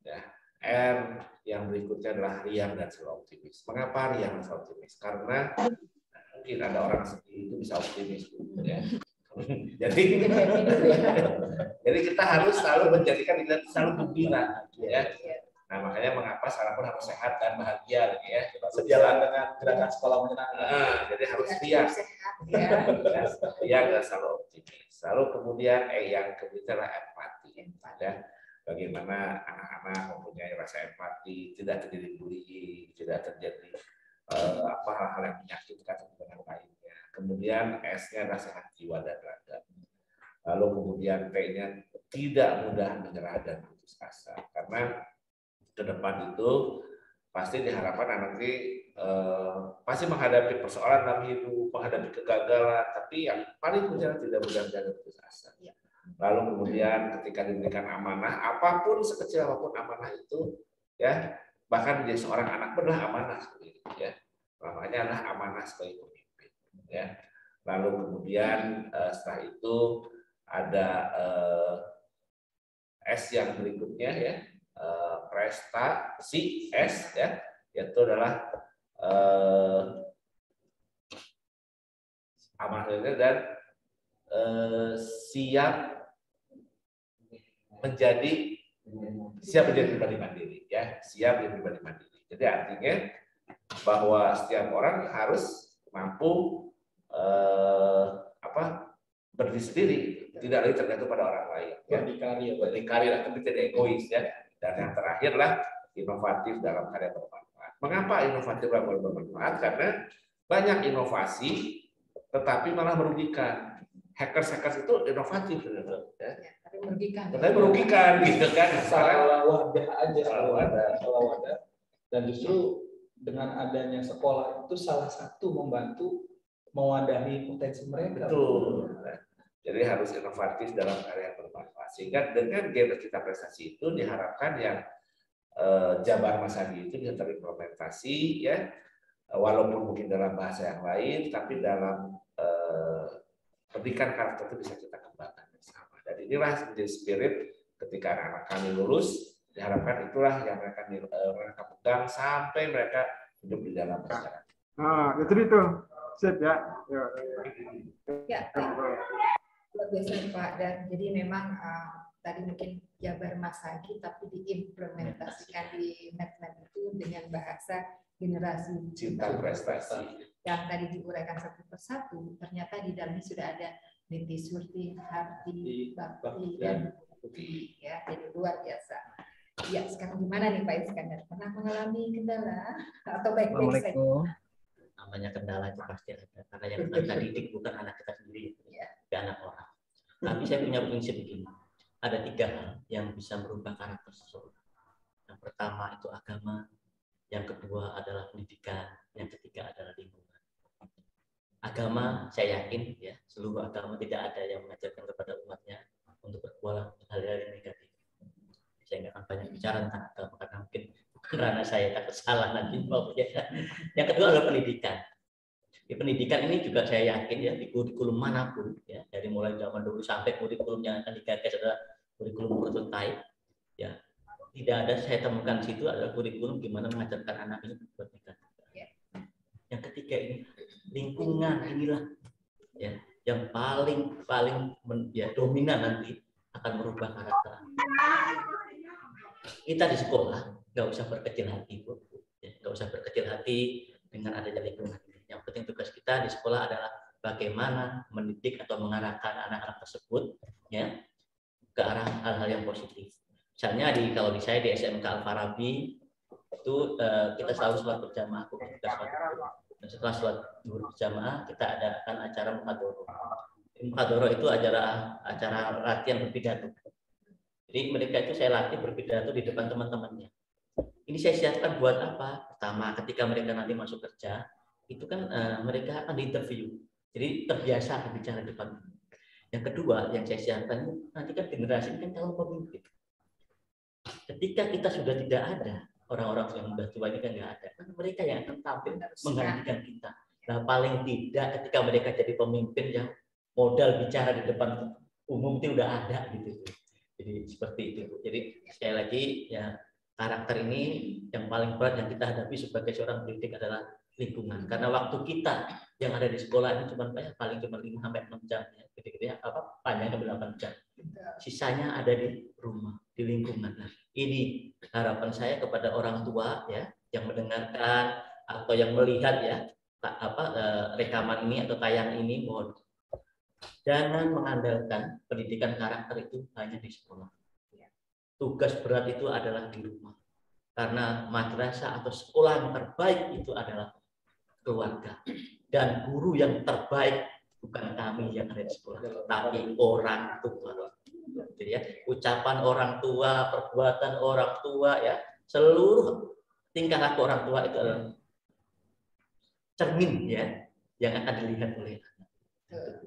[SPEAKER 12] ya. R yang berikutnya adalah riang dan selalu optimis. Mengapa riang dan selalu optimis? Karena mungkin ada orang sedih itu bisa optimis, ya. Jadi kita harus selalu menjadikan diri selalu gembira, ya. Nah, makanya mengapa sarapan harus sehat dan bahagia, ya.
[SPEAKER 13] Sejalan dengan gerakan sekolah menyenangkan.
[SPEAKER 12] Jadi harus riang, riang dan selalu optimis. Lalu kemudian yang kedua adalah empati, ya. Bagaimana anak-anak mempunyai rasa empati, tidak terjadi bullying, tidak terjadi hal-hal yang menyakitkan satu dengan lainnya. Kemudian S-nya adalah sehat jiwa dan raga. Lalu kemudian P-nya tidak mudah menyerah dan putus asa. Karena ke depan itu pasti diharapkan anak ini pasti menghadapi persoalan dalam hidup, menghadapi kegagalan, tapi yang paling penting tidak mudah dan putus asa. Lalu kemudian ketika diberikan amanah, apapun sekecil apapun amanah itu, ya, bahkan menjadi seorang anak adalah amanah, ya. Namanya adalah amanah sebagai pemimpin, ya. Lalu kemudian setelah itu ada S yang berikutnya, ya, prestasi S, ya, yaitu adalah amanah dan siap menjadi pribadi mandiri, ya, siap menjadi pribadi mandiri. Jadi artinya bahwa setiap orang harus mampu berdiri sendiri, tidak lagi tergantung pada orang lain, ya. Berdikari lah, tapi tidak egois, ya. Dan yang terakhir lah inovatif dalam karya bermanfaat. Mengapa inovatif dan bermanfaat? Karena banyak inovasi tetapi malah merugikan. Hackers itu inovatif,
[SPEAKER 4] tapi merugikan.
[SPEAKER 12] Tapi merugikan, gitu kan?
[SPEAKER 13] Salah wadah aja, salah wadah. Dan justru dengan adanya sekolah itu salah satu membantu mewadahi potensi mereka.
[SPEAKER 12] Betul. Jadi harus inovatif dalam area bermanfaat. Sehingga dengan genre Cita Prestasi itu diharapkan yang Jabar Masagi itu bisa terimplementasi, ya, walaupun mungkin dalam bahasa yang lain, tapi dalam pendidikan karakter itu bisa kita kembangkan bersama. Dan inilah menjadi spirit ketika anak-anak kami lulus, diharapkan itulah yang mereka pegang sampai mereka hidup di dalam masyarakat.
[SPEAKER 17] Ah, itu. Sip ya.
[SPEAKER 4] Ya, luar biasa Pak. Dan jadi memang tadi mungkin Jabar Masagi tapi diimplementasikan di Medland itu dengan bahasa generasi
[SPEAKER 12] Cinta Prestasi.
[SPEAKER 4] Yang tadi diuraikan satu persatu, ternyata di dalamnya sudah ada Niti Surti, Harti, Bakti, dan Bukti. Ya, jadi luar biasa. Ya, sekarang gimana nih Pak Iskandar? Pernah mengalami kendala atau baik-baik saja?
[SPEAKER 7] Namanya kendala itu pasti ada, karena yang kita didik bukan anak kita sendiri, ya, anak orang. Tapi saya punya prinsip begini, ada 3 hal yang bisa merubah karakter seseorang. Yang pertama itu agama, yang kedua adalah pendidikan, yang ketiga adalah lingkungan. Agama, saya yakin ya, seluruh agama tidak ada yang mengajarkan kepada umatnya untuk berbuat hal-hal yang negatif. Saya nggak akan banyak bicara tentang agama karena mungkin bukan ranah saya, takut salah nanti. Yang kedua adalah pendidikan. Di pendidikan ini juga saya yakin ya, di kurikulum manapun ya, dari mulai zaman dulu sampai kurikulum yang akan digagas adalah kurikulum prototype ya, tidak ada saya temukan situ adalah kurikulum gimana mengajarkan anak ini berbuat negatif. Yang ketiga ini lingkungan, inilah ya yang paling ya, dominan nanti akan merubah karakter. Kita di sekolah nggak usah berkecil hati, Bu. Ya, nggak usah berkecil hati dengan adanya lingkungan. Yang penting tugas kita di sekolah adalah bagaimana mendidik atau mengarahkan anak-anak tersebut ya ke arah hal-hal yang positif. Misalnya kalau di saya di SMK Al-Farabi itu kita selalu sholat berjamaah. Dan setelah sholat berjamaah kita adakan acara muhadharah. Muhadharah itu acara latihan berpidato. Jadi mereka itu saya latih berpidato di depan teman-temannya. Ini saya siapkan buat apa? Pertama, ketika mereka nanti masuk kerja, itu kan mereka akan diinterview. Jadi terbiasa berbicara di depan. Yang kedua, yang saya siapkan nanti kan generasi ini kan calon pemimpin. Ketika kita sudah tidak ada, orang-orang yang sudah tua ini kan nggak ada, kan mereka yang akan tampil menggantikan kita. Nah, paling tidak ketika mereka jadi pemimpin yang modal bicara di depan umum itu udah ada gitu. Jadi seperti itu. Jadi sekali lagi ya, karakter ini yang paling berat yang kita hadapi sebagai seorang pendidik adalah lingkungan. Karena waktu kita yang ada di sekolah ini paling cuma 5-6 jam ya. Gede-gede panjangnya 8 jam. Sisanya ada di rumah, di lingkungan. Nah, ini harapan saya kepada orang tua ya yang mendengarkan atau yang melihat ya rekaman ini atau tayang ini, mohon jangan mengandalkan pendidikan karakter itu hanya di sekolah. Tugas berat itu adalah di rumah. Karena madrasah atau sekolah yang terbaik itu adalah keluarga. Dan guru yang terbaik bukan kami yang ada di sekolah, tapi orang tua. Jadi ya, ucapan orang tua, perbuatan orang tua ya, seluruh tingkah laku orang tua itu adalah cermin ya yang akan dilihat oleh anak.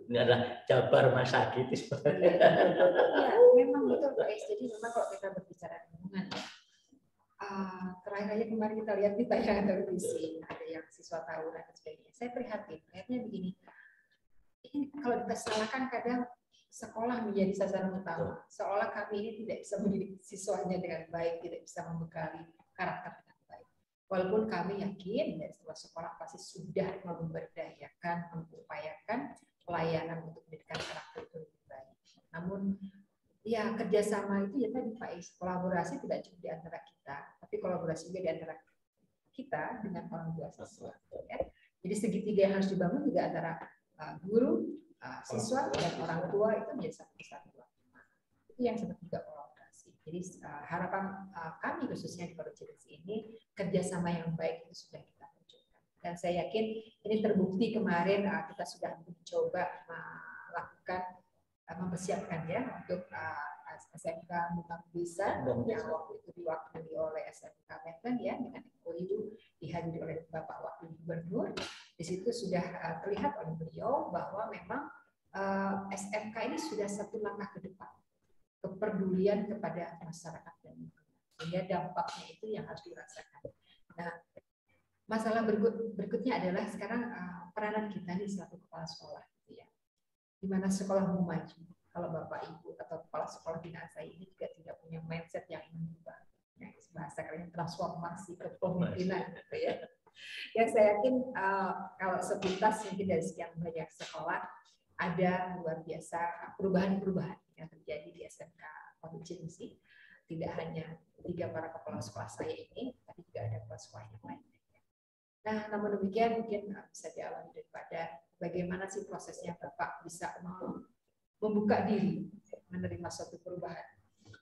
[SPEAKER 7] Ini adalah Jabar Masagi.
[SPEAKER 4] Ya, memang betul Pak Es. Jadi memang kalau kita berbicara lingkungan ya, terakhir aja kemarin kita lihat di tayangan televisi ada yang siswa tawuran dan sebagainya. Saya prihatin, lihatnya begini. Ini kalau kita salahkan kadang sekolah menjadi sasaran utama. Seolah kami ini tidak bisa mendidik siswanya dengan baik, tidak bisa membekali karakter dengan baik. Walaupun kami yakin dari setelah sekolah pasti sudah memberdayakan, mengupayakan pelayanan untuk pendidikan karakter itu lebih baik. Namun ya kerjasama itu ya tadi Pak Is, kolaborasi tidak cuma di antara kita, tapi kolaborasi juga di antara kita dengan orang tua siswa. Ya. Jadi segitiga yang harus dibangun juga antara guru, siswa dan orang tua itu menjadi satu kesatuan. Itu yang disebut juga kolaborasi. Jadi harapan kami khususnya di Korucilengsi ini kerjasama yang baik itu sudah kita tunjukkan. Dan saya yakin ini terbukti kemarin kita sudah mencoba melakukan mempersiapkan ya untuk SMK Mutam Bisa yang waktu itu diwakili oleh SMK Medan ya dengan MOU dihadiri oleh Bapak Wakil Gubernur. Di situ sudah terlihat oleh beliau bahwa memang SMK ini sudah satu langkah ke depan kepedulian kepada masyarakat dan lingkungan. Sehingga dampaknya itu yang harus dirasakan. Nah, masalah berikutnya adalah sekarang peranan kita nih selaku kepala sekolah, gitu ya. Di mana sekolah mau maju, kalau Bapak Ibu atau kepala sekolah binaan saya ini juga tidak punya mindset yang ingin berubah, ya, bahasa kalian transformasi kepemimpinan, gitu ya. Yang saya yakin kalau sepintas mungkin dari sekian banyak sekolah ada luar biasa perubahan-perubahan yang terjadi di SMK Korucilengsi. Tidak hanya 3 para kepala sekolah saya ini, tapi juga ada kepala sekolah yang lain. Nah, namun demikian mungkin bisa dialami daripada bagaimana sih prosesnya Bapak bisa membuka diri menerima suatu perubahan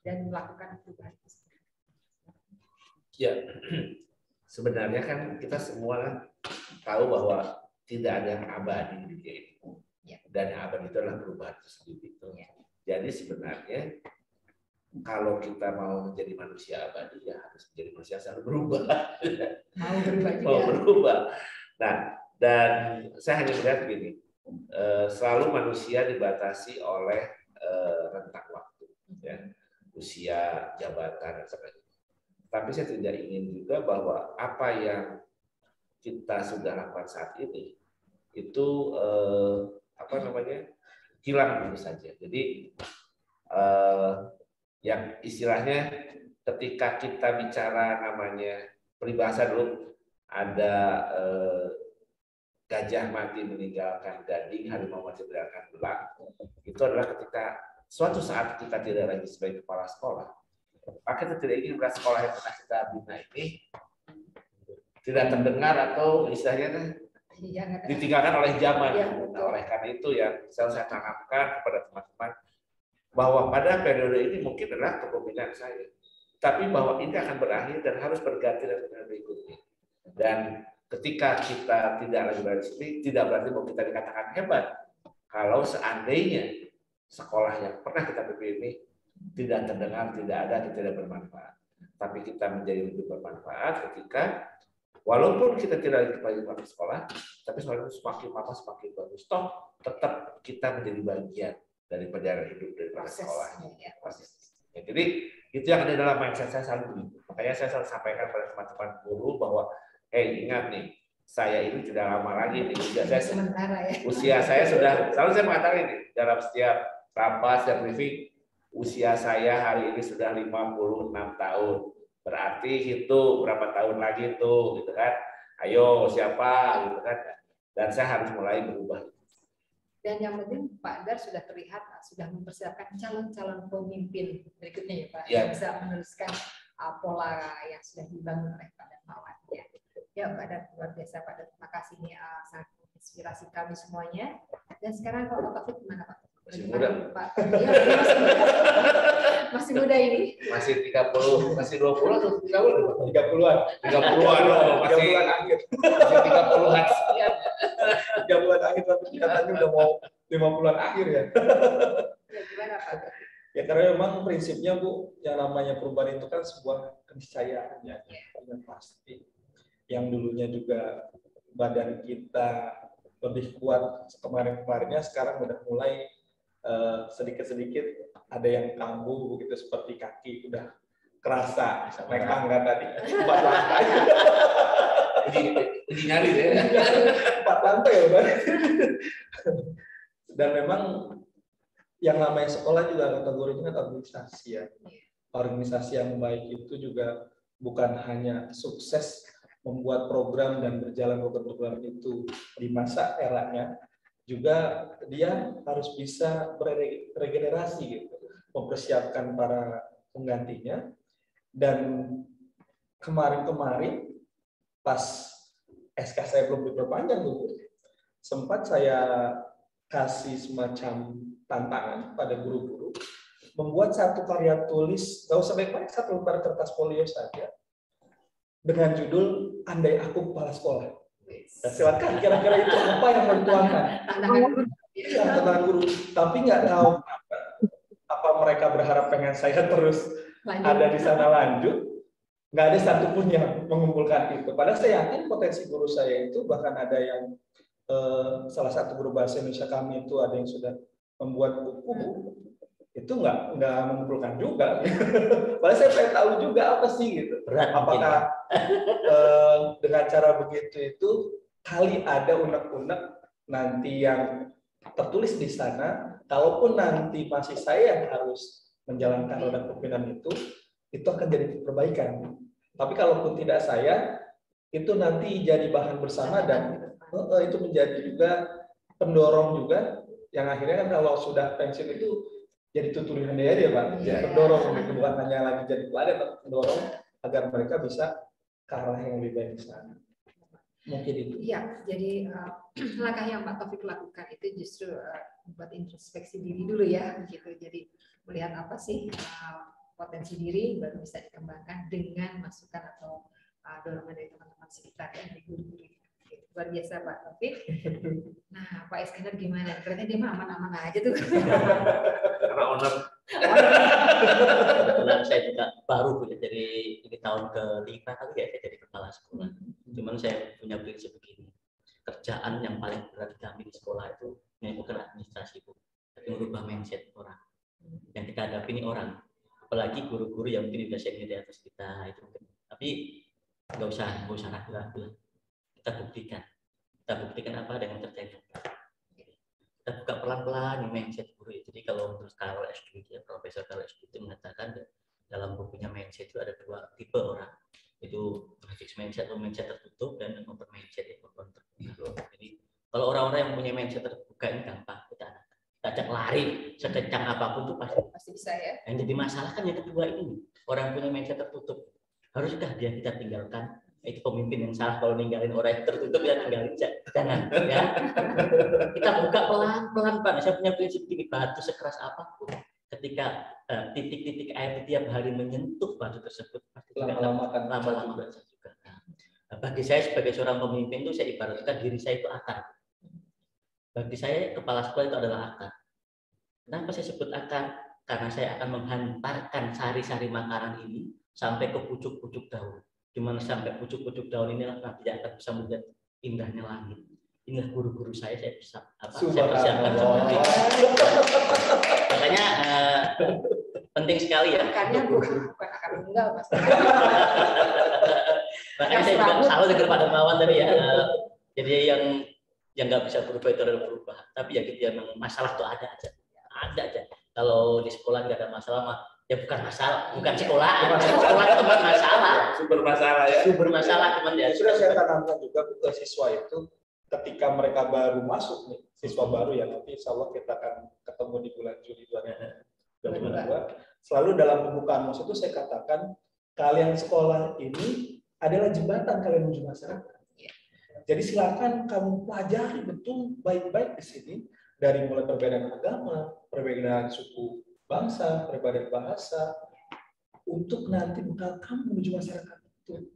[SPEAKER 4] dan melakukan perubahan itu.
[SPEAKER 12] Ya, sebenarnya kan kita semua tahu bahwa tidak ada yang abadi di dunia ini. Dan yang abadi itu adalah perubahan itu sendiri. Jadi sebenarnya kalau kita mau menjadi manusia abadi ya harus menjadi manusia selalu berubah.
[SPEAKER 4] Mau berubah juga.
[SPEAKER 12] Mau berubah. Nah, dan saya hanya melihat begini, selalu manusia dibatasi oleh rentang waktu, ya, usia, jabatan, dan sebagainya. Tapi saya tidak ingin juga bahwa apa yang kita sudah lakukan saat ini itu hilang begitu saja. Jadi yang istilahnya ketika kita bicara namanya peribahasa dulu ada gajah mati meninggalkan gading, harimau mati meninggalkan belang. Itu adalah ketika suatu saat kita tidak lagi sebagai kepala sekolah, maka kita tidak ingin beras sekolah yang pernah kita bina ini tidak terdengar atau istilahnya ditinggalkan oleh zaman. Nah, oleh karena itu yang saya tanamkan kepada teman-teman bahwa pada periode ini mungkin adalah kepemimpinan saya, tapi bahwa ini akan berakhir dan harus berganti dengan periode berikutnya. Dan ketika kita tidak lagi berada di sini, tidak berarti bahwa kita dikatakan hebat. Kalau seandainya sekolah yang pernah kita pimpin ini tidak terdengar, tidak ada, tidak bermanfaat. Tapi kita menjadi lebih bermanfaat ketika walaupun kita tidak lagi di sekolah, tapi sekolah itu semakin lama semakin bagus. Toh tetap kita menjadi bagian dari perjalanan hidup daripada sekolah. Ya, jadi itu yang ada dalam mindset saya selalu. Makanya saya selalu sampaikan pada teman-teman guru bahwa, ingat nih, saya ini sudah lama lagi nih. Usia saya sudah, selalu saya mengatakan ini dalam setiap rapat, setiap briefing, usia saya hari ini sudah 56 tahun. Berarti hitung berapa tahun lagi tuh, gitu kan? Ayo siapa, gitu kan? Dan saya harus mulai berubah.
[SPEAKER 4] Dan yang penting Pak Dar sudah terlihat sudah mempersiapkan calon-calon pemimpin berikutnya ya Pak, yang bisa meneruskan pola yang sudah dibangun oleh Pak Darmawan. Ya Pak Dar, luar biasa Pak Dar, terima kasih, ini sangat menginspirasi kami semuanya. Dan sekarang kalau Pak Taufik gimana Pak?
[SPEAKER 12] Masih muda.
[SPEAKER 4] Pak? Ya, masih muda ini.
[SPEAKER 12] Masih 30, masih 20 atau 30?
[SPEAKER 13] 30-an.
[SPEAKER 12] 30-an loh, masih
[SPEAKER 13] 30-an akhir.
[SPEAKER 12] Masih 30-an sekian.
[SPEAKER 13] 30-an akhir, tapi katanya udah mau 50-an akhir ya.
[SPEAKER 4] Gimana Pak?
[SPEAKER 13] Ya karena memang prinsipnya Bu, yang namanya perubahan itu kan sebuah keniscayaan ya, yang pasti. Yang dulunya juga badan kita lebih kuat kemarin-kemarinnya, sekarang udah mulai sedikit-sedikit ada yang kambuh begitu, seperti kaki udah kerasa naik tangga tadi 4 lantai.
[SPEAKER 12] Jadi nyari deh.
[SPEAKER 13] 4 lantai ya Bang. Dan memang yang namanya sekolah juga kategorinya kan organisasi ya. Organisasi yang baik itu juga bukan hanya sukses membuat program dan berjalan program-program itu di masa eranya, juga dia harus bisa beregenerasi gitu, mempersiapkan para penggantinya. Dan kemarin-kemarin pas SK saya belum diperpanjang dulu, sempat saya kasih semacam tantangan pada guru-guru membuat satu karya tulis, nggak usah banyak-banyak, satu lembar kertas folio saja, dengan judul Andai Aku Kepala Sekolah. Nah, silakan kira-kira itu apa yang mau dituangkan? Tantangan guru. Tapi nggak tahu apa mereka berharap pengen saya terus ada di sana lanjut. Nggak ada satupun yang mengumpulkan itu. Padahal saya yakin potensi guru saya itu, bahkan ada yang salah satu guru bahasa Indonesia kami itu ada yang sudah membuat buku, itu nggak mengumpulkan juga. Padahal saya pengen tahu juga apa sih gitu. Apakah dengan cara begitu itu kali ada unek-unek nanti yang tertulis di sana, kalaupun nanti masih saya harus menjalankan roda kepemimpinan itu akan jadi perbaikan. Tapi kalaupun tidak saya, itu nanti jadi bahan bersama dan itu menjadi juga pendorong juga, yang akhirnya kan kalau sudah pensiun itu jadi tutulan dia aja Pak, pendorong, bukan hanya lagi jadi pelajar, tapi pendorong agar mereka bisa ke arah yang lebih baik di sana. Mungkin itu.
[SPEAKER 4] Iya, jadi langkah yang Pak Taufik lakukan itu justru membuat introspeksi diri dulu ya, begitu. Jadi melihat apa sih potensi diri baru bisa dikembangkan dengan masukan atau dorongan dari teman-teman sekitar ya, dari guru-guru. Luar biasa Pak Taufik. Nah, Pak Iskandar gimana? Ternyata dia mah aman-aman aja tuh.
[SPEAKER 7] Karena owner. Kebetulan saya juga baru dari tahun ke-5 kali ya saya jadi kepala sekolah. Cuman saya punya prinsip begini. Kerjaan yang paling berat kami di sekolah itu bukan administrasi, Bu, tapi merubah mindset orang. Yang kita hadapi ini orang. Apalagi guru-guru yang mungkin sudah senior di atas kita itu. Tapi nggak usah ragu-ragu. Kita buktikan apa dengan kerja yang kita buka pelan-pelan mindset guru. Jadi kalau menurut Carol S. ya, Profesor Carol S. itu mengatakan dalam bukunya mindset itu ada 2 tipe orang, itu fixed mindset atau mindset tertutup dan open mindset yang terbuka. Jadi kalau orang-orang yang punya mindset terbuka ini gampang kita ajak lari sekencang apapun tuh
[SPEAKER 4] pasti bisa ya.
[SPEAKER 7] Yang jadi masalah kan yang kedua ini, orang punya mindset tertutup, haruskah dia kita tinggalkan? Itu pemimpin yang salah kalau ninggalin orang yang tertutup ya, tinggalin jangan ya. Kita buka pelan-pelan Pak. Saya punya prinsip tinggi, batu sekeras apapun ketika titik-titik air tiap hari menyentuh batu tersebut pasti lama-lama berasa juga. Nah, bagi saya sebagai seorang pemimpin itu saya ibaratkan diri saya itu akar. Bagi saya kepala sekolah itu adalah akar. Kenapa saya sebut akar? Karena saya akan menghantarkan sari-sari makanan ini sampai ke pucuk-pucuk daun. Dimana sampai pucuk-pucuk daun inilah nanti akan bisa melihat indahnya langit. Inilah guru-guru saya bisa saya persiapkan seperti itu. Makanya penting sekali ya.
[SPEAKER 4] Akarnya bukan akar tunggal Mas.
[SPEAKER 7] Makanya saya juga salut dengan Pak Dermawan tadi ya. Jadi yang nggak bisa berubah itu adalah berubah. Tapi ya gitu ya, masalah itu ada aja. Kalau di sekolah nggak ada masalah mah ya bukan masalah, bukan sekolah itu bukan masalah,
[SPEAKER 13] sumber masalah ya.
[SPEAKER 7] Sumber masalah teman ya.
[SPEAKER 13] Sudah saya tanamkan juga ke siswa itu ketika mereka baru masuk nih, siswa baru ya, nanti insya Allah kita akan ketemu di bulan Juli 2022. Selalu dalam pembukaan MOS itu saya katakan kalian sekolah ini adalah jembatan kalian menuju masyarakat. Jadi silakan kamu pelajari betul baik-baik di sini dari mulai perbedaan agama, perbedaan suku bangsa, perbedaan bahasa, untuk nanti bekal kamu menuju masyarakat itu.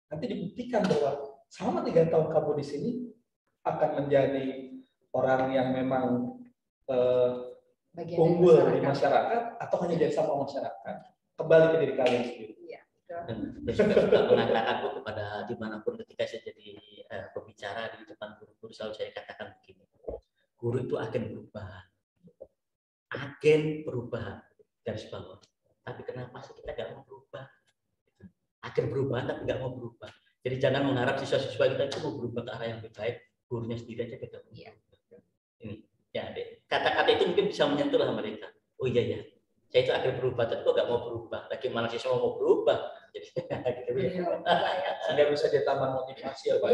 [SPEAKER 13] Nanti dibuktikan bahwa selama 3 tahun kamu di sini akan menjadi orang yang memang unggul di masyarakat atau hanya jadi sampah masyarakat. Kembali ke diri kalian sendiri.
[SPEAKER 7] Dan saya juga mengatakan kepada dimanapun ketika saya jadi pembicara di depan guru-guru selalu saya katakan begini, guru itu agen perubahan. Agen perubahan garis bawah. Tapi kenapa sih kita nggak mau berubah? Agen perubahan tapi nggak mau berubah. Jadi jangan mengharap siswa-siswa kita itu mau berubah ke arah yang lebih baik. Gurunya sendiri aja kita berubah. Ini ya, kata-kata itu mungkin bisa menyentuh lah mereka. Oh iya ya, saya itu agen perubahan tapi kok nggak mau berubah. Bagaimana siswa mau berubah? Jadi gitu.
[SPEAKER 13] Sehingga bisa dia tambah motivasi ya Pak.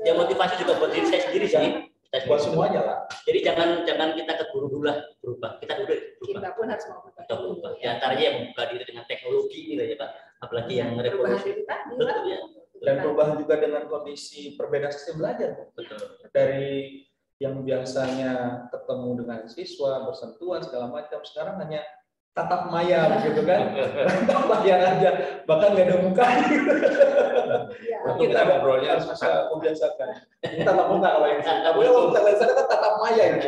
[SPEAKER 7] Ya motivasi juga buat diri saya sendiri sih.
[SPEAKER 13] Buat semuanya lah.
[SPEAKER 7] Jadi jangan kita ke guru lah berubah. Kita dulu berubah.
[SPEAKER 4] Kita pun harus mau
[SPEAKER 7] berubah. Di antaranya yang membuka diri dengan teknologi ini lah ya Pak. Apalagi yang revolusi. Betul ya.
[SPEAKER 13] Dan perubahan juga dengan kondisi perbedaan sistem belajar.
[SPEAKER 7] Betul.
[SPEAKER 13] Dari yang biasanya ketemu dengan siswa, bersentuhan segala macam, sekarang hanya tatap maya begitu kan, tatap maya aja, bahkan nggak ada muka. Kita ngobrolnya harus bisa membiasakan. Ini tatap muka kalau ini. Tapi kalau kita lihat kan tatap maya ini.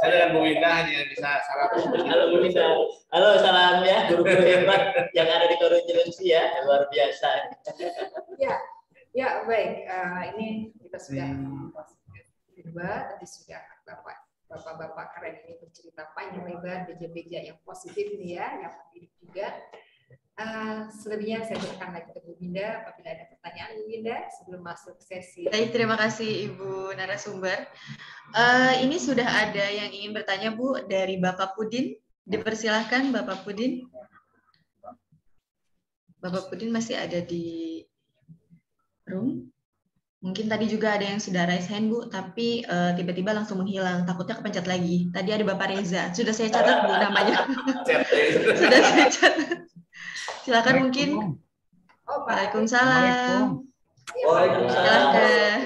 [SPEAKER 12] Saya dengan Bu Winda hanya bisa salam.
[SPEAKER 7] Halo Bu Winda. Halo, salam ya guru-guru hebat yang ada di Korea Cilengsi ya, luar biasa.
[SPEAKER 4] Ya baik. Ini kita sudah kedua, tadi sudah Bapak-bapak keren ini bercerita panjang lebar, beja-beja yang positif nih ya, yang mendidik juga. Selebihnya saya berikan lagi ke Bu Winda apabila ada pertanyaan Bu Winda sebelum masuk sesi.
[SPEAKER 1] Baik, terima kasih Ibu narasumber. Ini sudah ada yang ingin bertanya Bu dari Bapak Pudin. Dipersilahkan Bapak Pudin. Bapak Pudin masih ada di room. Mungkin tadi juga ada yang sudah raise hand Bu, tapi tiba-tiba langsung menghilang, takutnya kepencet lagi. Tadi ada Bapak Reza, sudah saya catat Bu namanya. Sudah saya catat. Silakan mungkin. Waalaikumsalam. Silakan.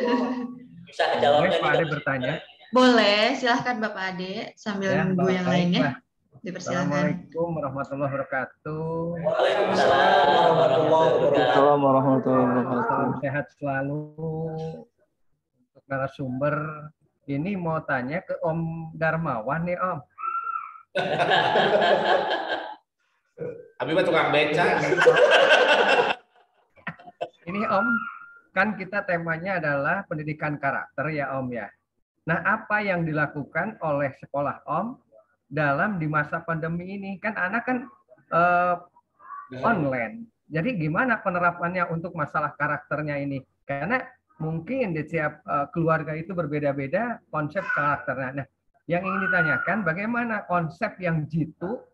[SPEAKER 7] Bisa jawabnya.
[SPEAKER 16] Pak Ade bertanya.
[SPEAKER 1] Boleh, silahkan Bapak Ade sambil nunggu yang lainnya. Dipersilakan.
[SPEAKER 16] Assalamualaikum warahmatullahi wabarakatuh.
[SPEAKER 7] Waalaikumsalam
[SPEAKER 16] warahmatullahi wabarakatuh. Salam sehat selalu untuk narasumber. Ini mau tanya ke Om Darmawan nih Om.
[SPEAKER 12] Abi mah tukang beca.
[SPEAKER 16] Ini Om, kan kita temanya adalah pendidikan karakter ya Om ya. Nah, apa yang dilakukan oleh sekolah Om dalam di masa pandemi ini? Kan anak kan online. Jadi gimana penerapannya untuk masalah karakternya ini? Karena mungkin di setiap keluarga itu berbeda-beda konsep karakternya. Nah, yang ingin ditanyakan bagaimana konsep yang jitu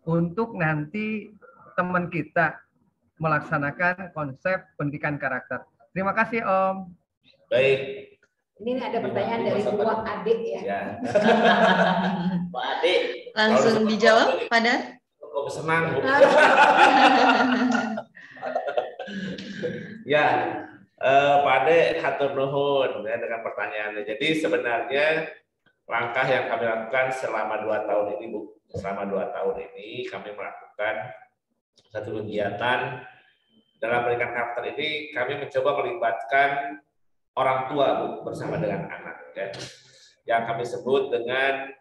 [SPEAKER 16] untuk nanti teman kita melaksanakan konsep pendidikan karakter. Terima kasih Om.
[SPEAKER 12] Baik.
[SPEAKER 4] Ini ada pertanyaan dari Pak Ade ya.
[SPEAKER 7] Pak Ade.
[SPEAKER 1] Langsung dijawab, Pak Dar.
[SPEAKER 12] Kok senang Bu. Ya, Pak Ade hatur nuhun ya dengan pertanyaannya. Jadi sebenarnya langkah yang kami lakukan selama 2 tahun ini Bu. Selama 2 tahun ini kami melakukan satu kegiatan dalam pendidikan karakter ini. Kami mencoba melibatkan orang tua Bu bersama dengan anak ya. Yang kami sebut dengan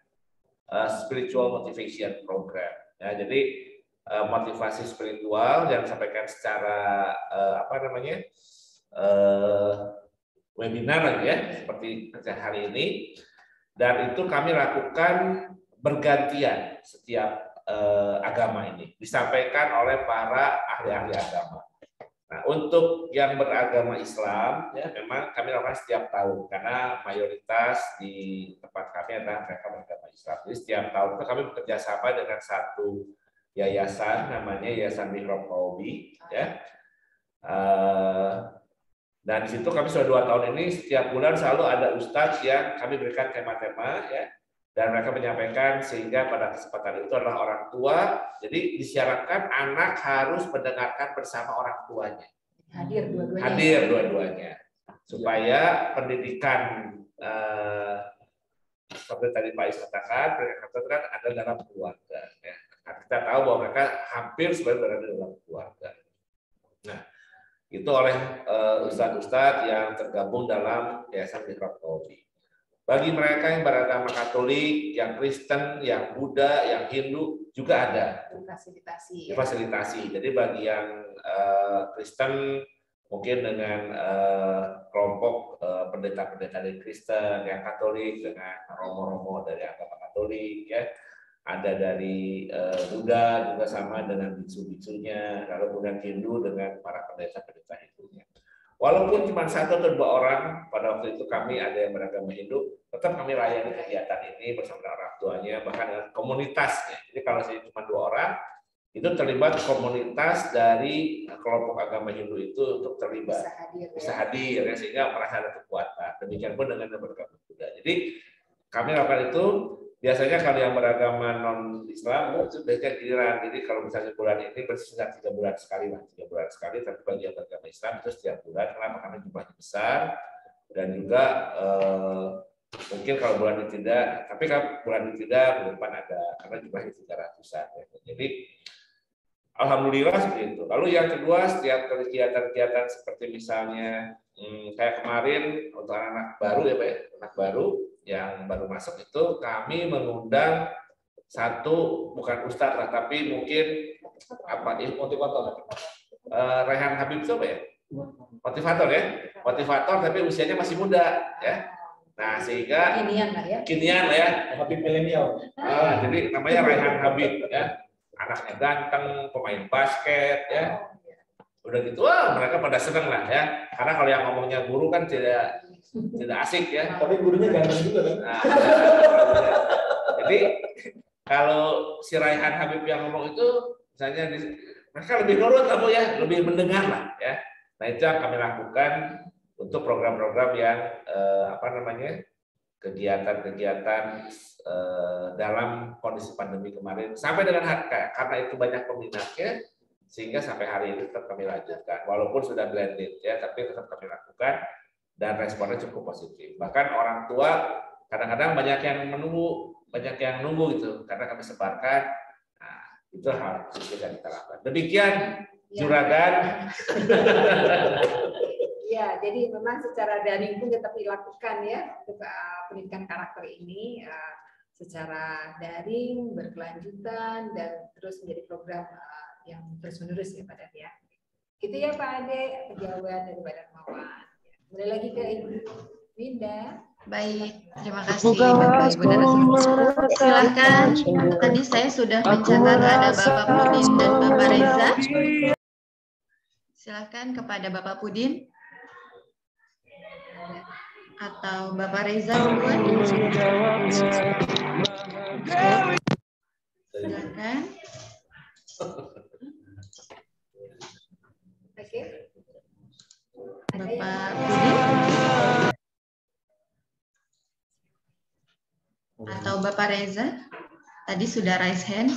[SPEAKER 12] spiritual motivation program ya. Jadi motivasi spiritual yang disampaikan secara webinar lagi ya, seperti hari ini. Dan itu kami lakukan bergantian setiap agama ini, disampaikan oleh para ahli-ahli agama. Nah, untuk yang beragama Islam, ya memang kami lakukan setiap tahun, karena mayoritas di tempat kami adalah mereka beragama Islam. Jadi setiap tahun itu kami bekerja sama dengan satu yayasan, namanya Yayasan Mihrab Qawmi, ya. Dan di situ kami sudah 2 tahun ini, setiap bulan selalu ada ustadz yang kami berikan tema-tema, ya. Dan mereka menyampaikan sehingga pada kesempatan itu adalah orang tua, jadi disyaratkan anak harus mendengarkan bersama orang tuanya.
[SPEAKER 4] Hadir dua-duanya.
[SPEAKER 12] Hadir dua-duanya. Supaya pendidikan seperti tadi Pak Is katakan, pendidikan ada dalam keluarga. Ya. Kita tahu bahwa mereka hampir sebenarnya berada dalam keluarga. Nah, itu oleh ustadz-ustadz yang tergabung dalam Yayasan Mihrab Qawmi. Bagi mereka yang beragama Katolik, yang Kristen, yang Buddha, yang Hindu juga ada.
[SPEAKER 4] Difasilitasi.
[SPEAKER 12] Difasilitasi. Jadi bagi yang Kristen mungkin dengan kelompok pendeta-pendeta dari Kristen, yang Katolik dengan romo-romo dari agama Katolik, ya. Ada dari Buddha juga sama dengan biksu-biksunya, lalu kemudian Hindu dengan para pendeta-pendeta Hindunya. Walaupun cuma 1 atau 2 orang, pada waktu itu kami ada yang beragama Hindu, tetap kami layani kegiatan ini bersama dengan orang tuanya, bahkan dengan komunitasnya. Jadi kalau saya cuma 2 orang, itu terlibat komunitas dari kelompok agama Hindu itu untuk terlibat, bisa hadir ya, sehingga merasa ada kekuatan. Demikian pun dengan yang beragama Buddha. Jadi kami lakukan itu. Biasanya kalau yang beragama non-Islam itu biasanya giliran. Jadi kalau misalnya bulan ini bersisa 3 bulan sekali lah, 3 bulan sekali. Tapi bagi yang beragama Islam itu setiap bulan. Kenapa? Karena jumlahnya besar dan juga Mungkin kalau bulan ini tidak, tapi kalau bulan ini tidak, bulan depan ada, karena jumlahnya 300-an. Ya. Jadi alhamdulillah seperti itu. Lalu yang kedua, setiap kegiatan-kegiatan seperti misalnya kayak kemarin untuk anak baru ya Pak ya, anak baru yang baru masuk itu kami mengundang satu bukan ustadz lah, tapi mungkin apa motivator. Rehan Habib itu apa ya? Motivator ya, motivator tapi usianya masih muda ya. Nah sehingga kinian lah ya,
[SPEAKER 13] Habib milenial.
[SPEAKER 12] Jadi namanya Rehan Habib ya, anaknya ganteng, pemain basket ya. Udah gitu, wah mereka pada seneng lah ya. Karena kalau yang ngomongnya guru kan tidak asik ya.
[SPEAKER 13] Tapi gurunya ganteng juga kan.
[SPEAKER 12] Nah, jadi kalau si Rehan Habib yang ngomong itu, misalnya mereka lebih nurut kamu ya, lebih mendengar lah ya. Nah itu yang kami lakukan untuk program-program yang kegiatan-kegiatan dalam kondisi pandemi kemarin sampai dengan karena itu banyak peminatnya sehingga sampai hari ini tetap kami lanjutkan walaupun sudah blended ya, tapi tetap kami lakukan dan responnya cukup positif. Bahkan orang tua kadang-kadang banyak yang nunggu gitu karena kami sebarkan. Nah itu hal yang kita lakukan. Demikian juragan.
[SPEAKER 4] Ya, jadi memang secara daring pun tetap dilakukan ya untuk pendidikan karakter ini secara daring, berkelanjutan dan terus menjadi program yang terus-menerus ya Pak Dan ya. Gitu ya Pak Ade, jawaban dari Pak Darmawan. Mulai lagi ke Ibu Winda.
[SPEAKER 1] Baik, terima kasih Bapak Ibu narasumber. Silakan. Tadi saya sudah mencatat ada Bapak Pudin dan Bapak Reza. Silakan kepada Bapak Pudin atau Bapak Reza duluan. Silakan.
[SPEAKER 4] Oke.
[SPEAKER 1] Bapak Pudin atau Bapak Reza. Tadi sudah raise hand.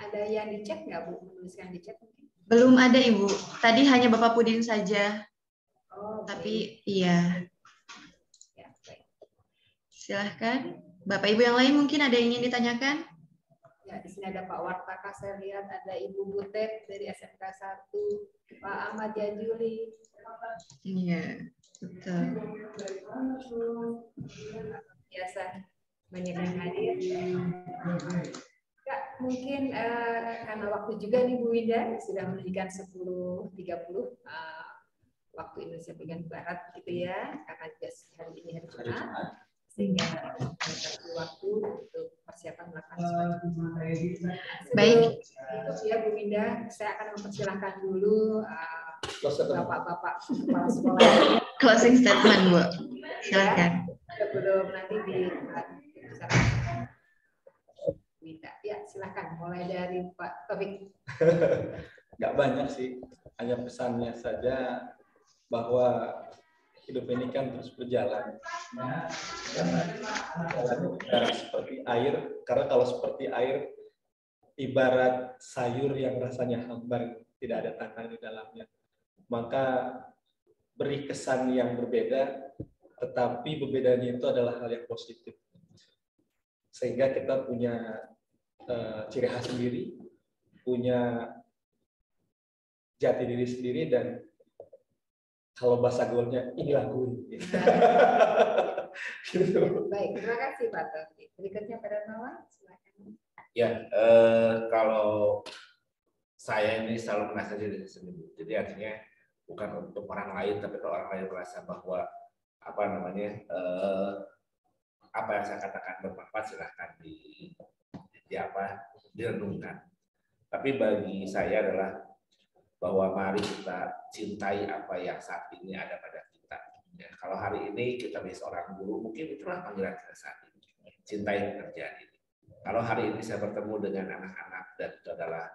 [SPEAKER 4] Ada yang di chat nggak Bu? Menuliskan di chat?
[SPEAKER 1] Belum ada Ibu. Tadi hanya Bapak Pudin saja.
[SPEAKER 4] Oh,
[SPEAKER 1] tapi iya. Silahkan. Bapak Ibu yang lain mungkin ada yang ingin ditanyakan?
[SPEAKER 4] Ya, di sini ada Pak Wartaka, saya lihat ada Ibu Butet dari SMK 1, Pak Ahmad Jajuli.
[SPEAKER 1] Iya, betul.
[SPEAKER 4] Biasa banyak yang hadir. Kak, mungkin karena waktu juga nih Bu Winda sudah menunjukkan 10.30 waktu Indonesia bagian Barat gitu ya, karena juga hari ini hari Jumat, sehingga ada waktu untuk persiapan melakukan
[SPEAKER 1] baik.
[SPEAKER 4] Itu ya Bu Winda, saya akan mempersilahkan dulu Bapak-bapak kepala sekolah.
[SPEAKER 1] Closing statement Bu, silakan.
[SPEAKER 4] Sebelum nanti di Winda, ya silakan mulai dari Pak Taufik.
[SPEAKER 13] Nggak banyak sih, hanya pesannya saja bahwa hidup ini kan terus berjalan. Karena seperti air, karena kalau seperti air, ibarat sayur yang rasanya hambar, tidak ada tanah di dalamnya. Maka beri kesan yang berbeda, tetapi berbedanya itu adalah hal yang positif. Sehingga kita punya ciri khas sendiri, punya jati diri sendiri, dan kalau bahasa gaulnya inilah gue.
[SPEAKER 4] Gitu. Baik, terima kasih Pak Taufik. Berikutnya Pak Darmawan, silakan.
[SPEAKER 12] Ya, kalau saya ini selalu merasa diri sendiri. Jadi artinya bukan untuk orang lain, tapi kalau orang lain merasa bahwa apa yang saya katakan bermanfaat, silahkan direnungkan. Tapi bagi saya adalah bahwa mari kita cintai apa yang saat ini ada pada kita. Ya, kalau hari ini kita menjadi seorang guru, mungkin itulah panggilan kita saat ini. Cintai pekerjaan ini. Kalau hari ini saya bertemu dengan anak-anak dan itu adalah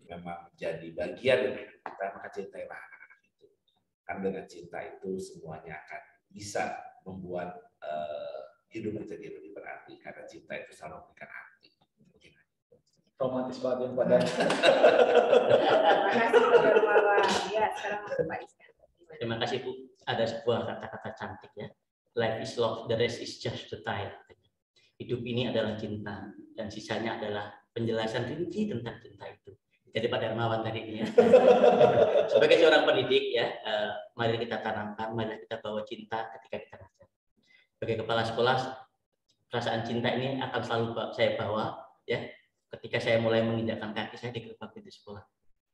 [SPEAKER 12] memang menjadi bagian dari kita, maka cintailah anak-anak itu. Karena dengan cinta itu semuanya akan bisa membuat hidup kita jadi lebih berarti. Karena cinta itu selalu memberikan arti.
[SPEAKER 13] Romantis banget yang pada.
[SPEAKER 4] Terima kasih Pak Darmawan. Ya, sekarang Pak Iskan.
[SPEAKER 7] Terima kasih Bu. Ada sebuah kata-kata cantik ya. Life is love, the rest is just the time. Hidup ini adalah cinta dan sisanya adalah penjelasan rinci tentang cinta itu. Jadi Pak Darmawan tadi ini ya. Sebagai seorang pendidik ya, mari kita tanamkan, mari kita bawa cinta ketika kita ngajar. Sebagai kepala sekolah, perasaan cinta ini akan selalu saya bawa ya. Ketika saya mulai menginjakkan kaki saya di gerbang pintu sekolah,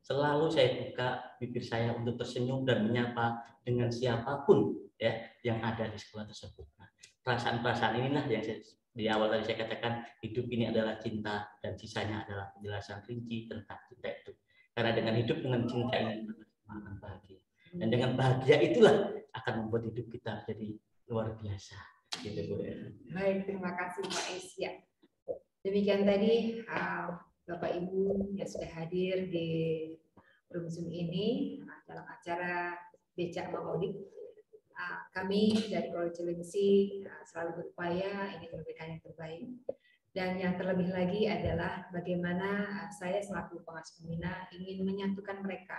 [SPEAKER 7] selalu saya buka bibir saya untuk tersenyum dan menyapa dengan siapapun ya yang ada di sekolah tersebut. Nah, perasaan-perasaan inilah yang di awal tadi saya katakan, hidup ini adalah cinta dan sisanya adalah penjelasan rinci tentang cinta itu. Karena dengan hidup dengan cinta ini akan bahagia. Dan dengan bahagia itulah akan membuat hidup kita jadi luar biasa. Gitu, Bu.
[SPEAKER 4] Baik, terima kasih Pak Isya. Demikian tadi Bapak Ibu yang sudah hadir di room Zoom ini dalam acara Becak Mang Odik. Kami dari Kolej Cilengsi selalu berupaya ingin memberikan yang terbaik. Dan yang terlebih lagi adalah bagaimana saya selaku pengasuh pembina ingin menyatukan mereka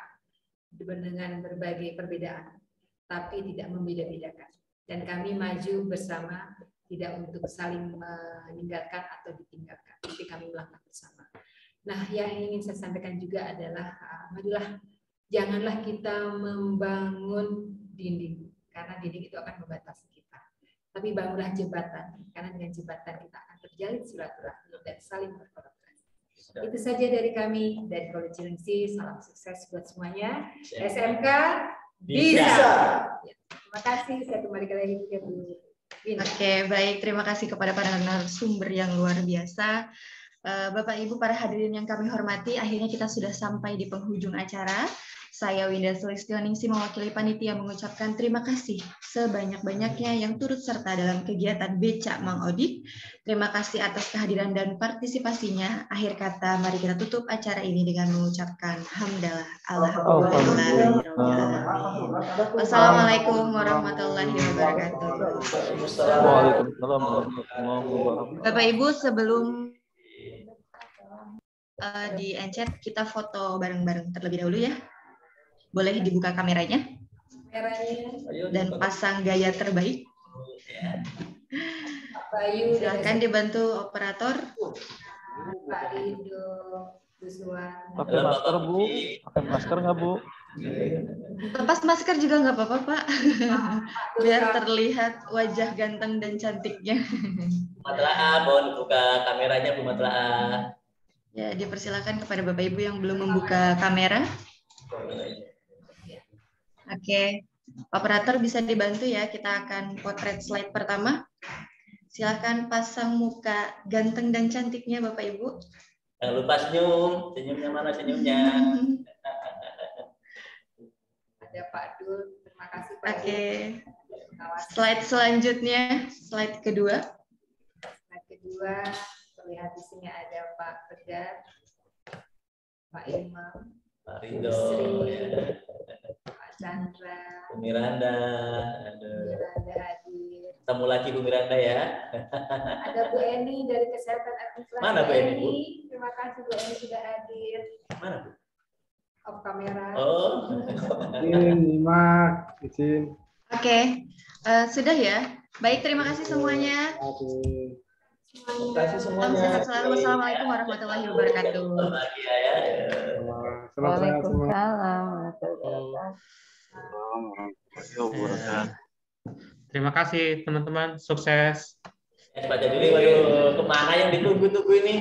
[SPEAKER 4] dengan berbagai perbedaan, tapi tidak membeda-bedakan. Dan kami maju bersama, tidak untuk saling meninggalkan atau ditinggalkan, tapi kami melangkah bersama. Nah, yang ingin saya sampaikan juga adalah, marilah janganlah kita membangun dinding, karena dinding itu akan membatasi kita. Tapi bangunlah jembatan, karena dengan jembatan kita akan terjalin silaturahmi dan saling berkolaborasi. Itu saja dari kami, dari Kolej Cilengsi. Salam sukses buat semuanya. SMK bisa. Ya, terima kasih. Saya kembalikan lagi ke Bu.
[SPEAKER 1] Oke, baik. Terima kasih kepada para narasumber yang luar biasa. Bapak Ibu para hadirin yang kami hormati, akhirnya kita sudah sampai di penghujung acara. Saya Winda Sulistioningsi mewakili panitia mengucapkan terima kasih sebanyak-banyaknya yang turut serta dalam kegiatan Becak Mang Odik. Terima kasih atas kehadiran dan partisipasinya. Akhir kata, mari kita tutup acara ini dengan mengucapkan hamdalah. Alhamdulillah. Wassalamualaikum warahmatullahi wabarakatuh.
[SPEAKER 18] Waalaikumsalam warahmatullahi wabarakatuh.
[SPEAKER 1] Bapak Ibu, sebelum di-encet kita foto bareng-bareng terlebih dahulu ya. Boleh dibuka kameranya dan pasang gaya terbaik. Silahkan dibantu operator.
[SPEAKER 4] Pak Ido,
[SPEAKER 18] Pakai masker Bu, pakai masker nggak Bu?
[SPEAKER 1] Lepas masker juga nggak apa-apa Pak, biar terlihat wajah ganteng dan cantiknya.
[SPEAKER 7] Bu Matlaah, mohon buka kameranya Bu Matlaah.
[SPEAKER 1] Ya, dipersilakan kepada Bapak Ibu yang belum membuka kamera. Oke, operator bisa dibantu ya, kita akan potret slide pertama. Silakan pasang muka ganteng dan cantiknya Bapak Ibu.
[SPEAKER 7] Jangan lupa senyum, senyumnya mana senyumnya?
[SPEAKER 4] Ada Pak Dul, terima kasih Pak.
[SPEAKER 1] Oke, slide selanjutnya, slide kedua.
[SPEAKER 4] Slide kedua, terlihat di sini ada Pak Pedar, Pak Imam,
[SPEAKER 7] Pak Rido,
[SPEAKER 4] Pak Chandra,
[SPEAKER 7] Bu Miranda,
[SPEAKER 4] hadir.
[SPEAKER 7] Ketemu lagi Bu Miranda ya.
[SPEAKER 4] Ada Bu Eni dari Kesehatan Administrasi.
[SPEAKER 7] Mana Bu Eni, Bu?
[SPEAKER 4] Terima kasih Bu Eni sudah hadir.
[SPEAKER 7] Mana Bu?
[SPEAKER 4] Off kamera.
[SPEAKER 7] Oh.
[SPEAKER 17] Izin.
[SPEAKER 1] Oke, sudah ya. Baik, terima kasih semuanya.
[SPEAKER 13] Terima kasih semuanya.
[SPEAKER 1] Sehat selalu. Wassalamualaikum warahmatullahi wabarakatuh.
[SPEAKER 2] Waalaikumsalam.
[SPEAKER 19] Terima kasih teman-teman, sukses.
[SPEAKER 7] Pak Jaduli, kemana yang ditunggu-tunggu ini?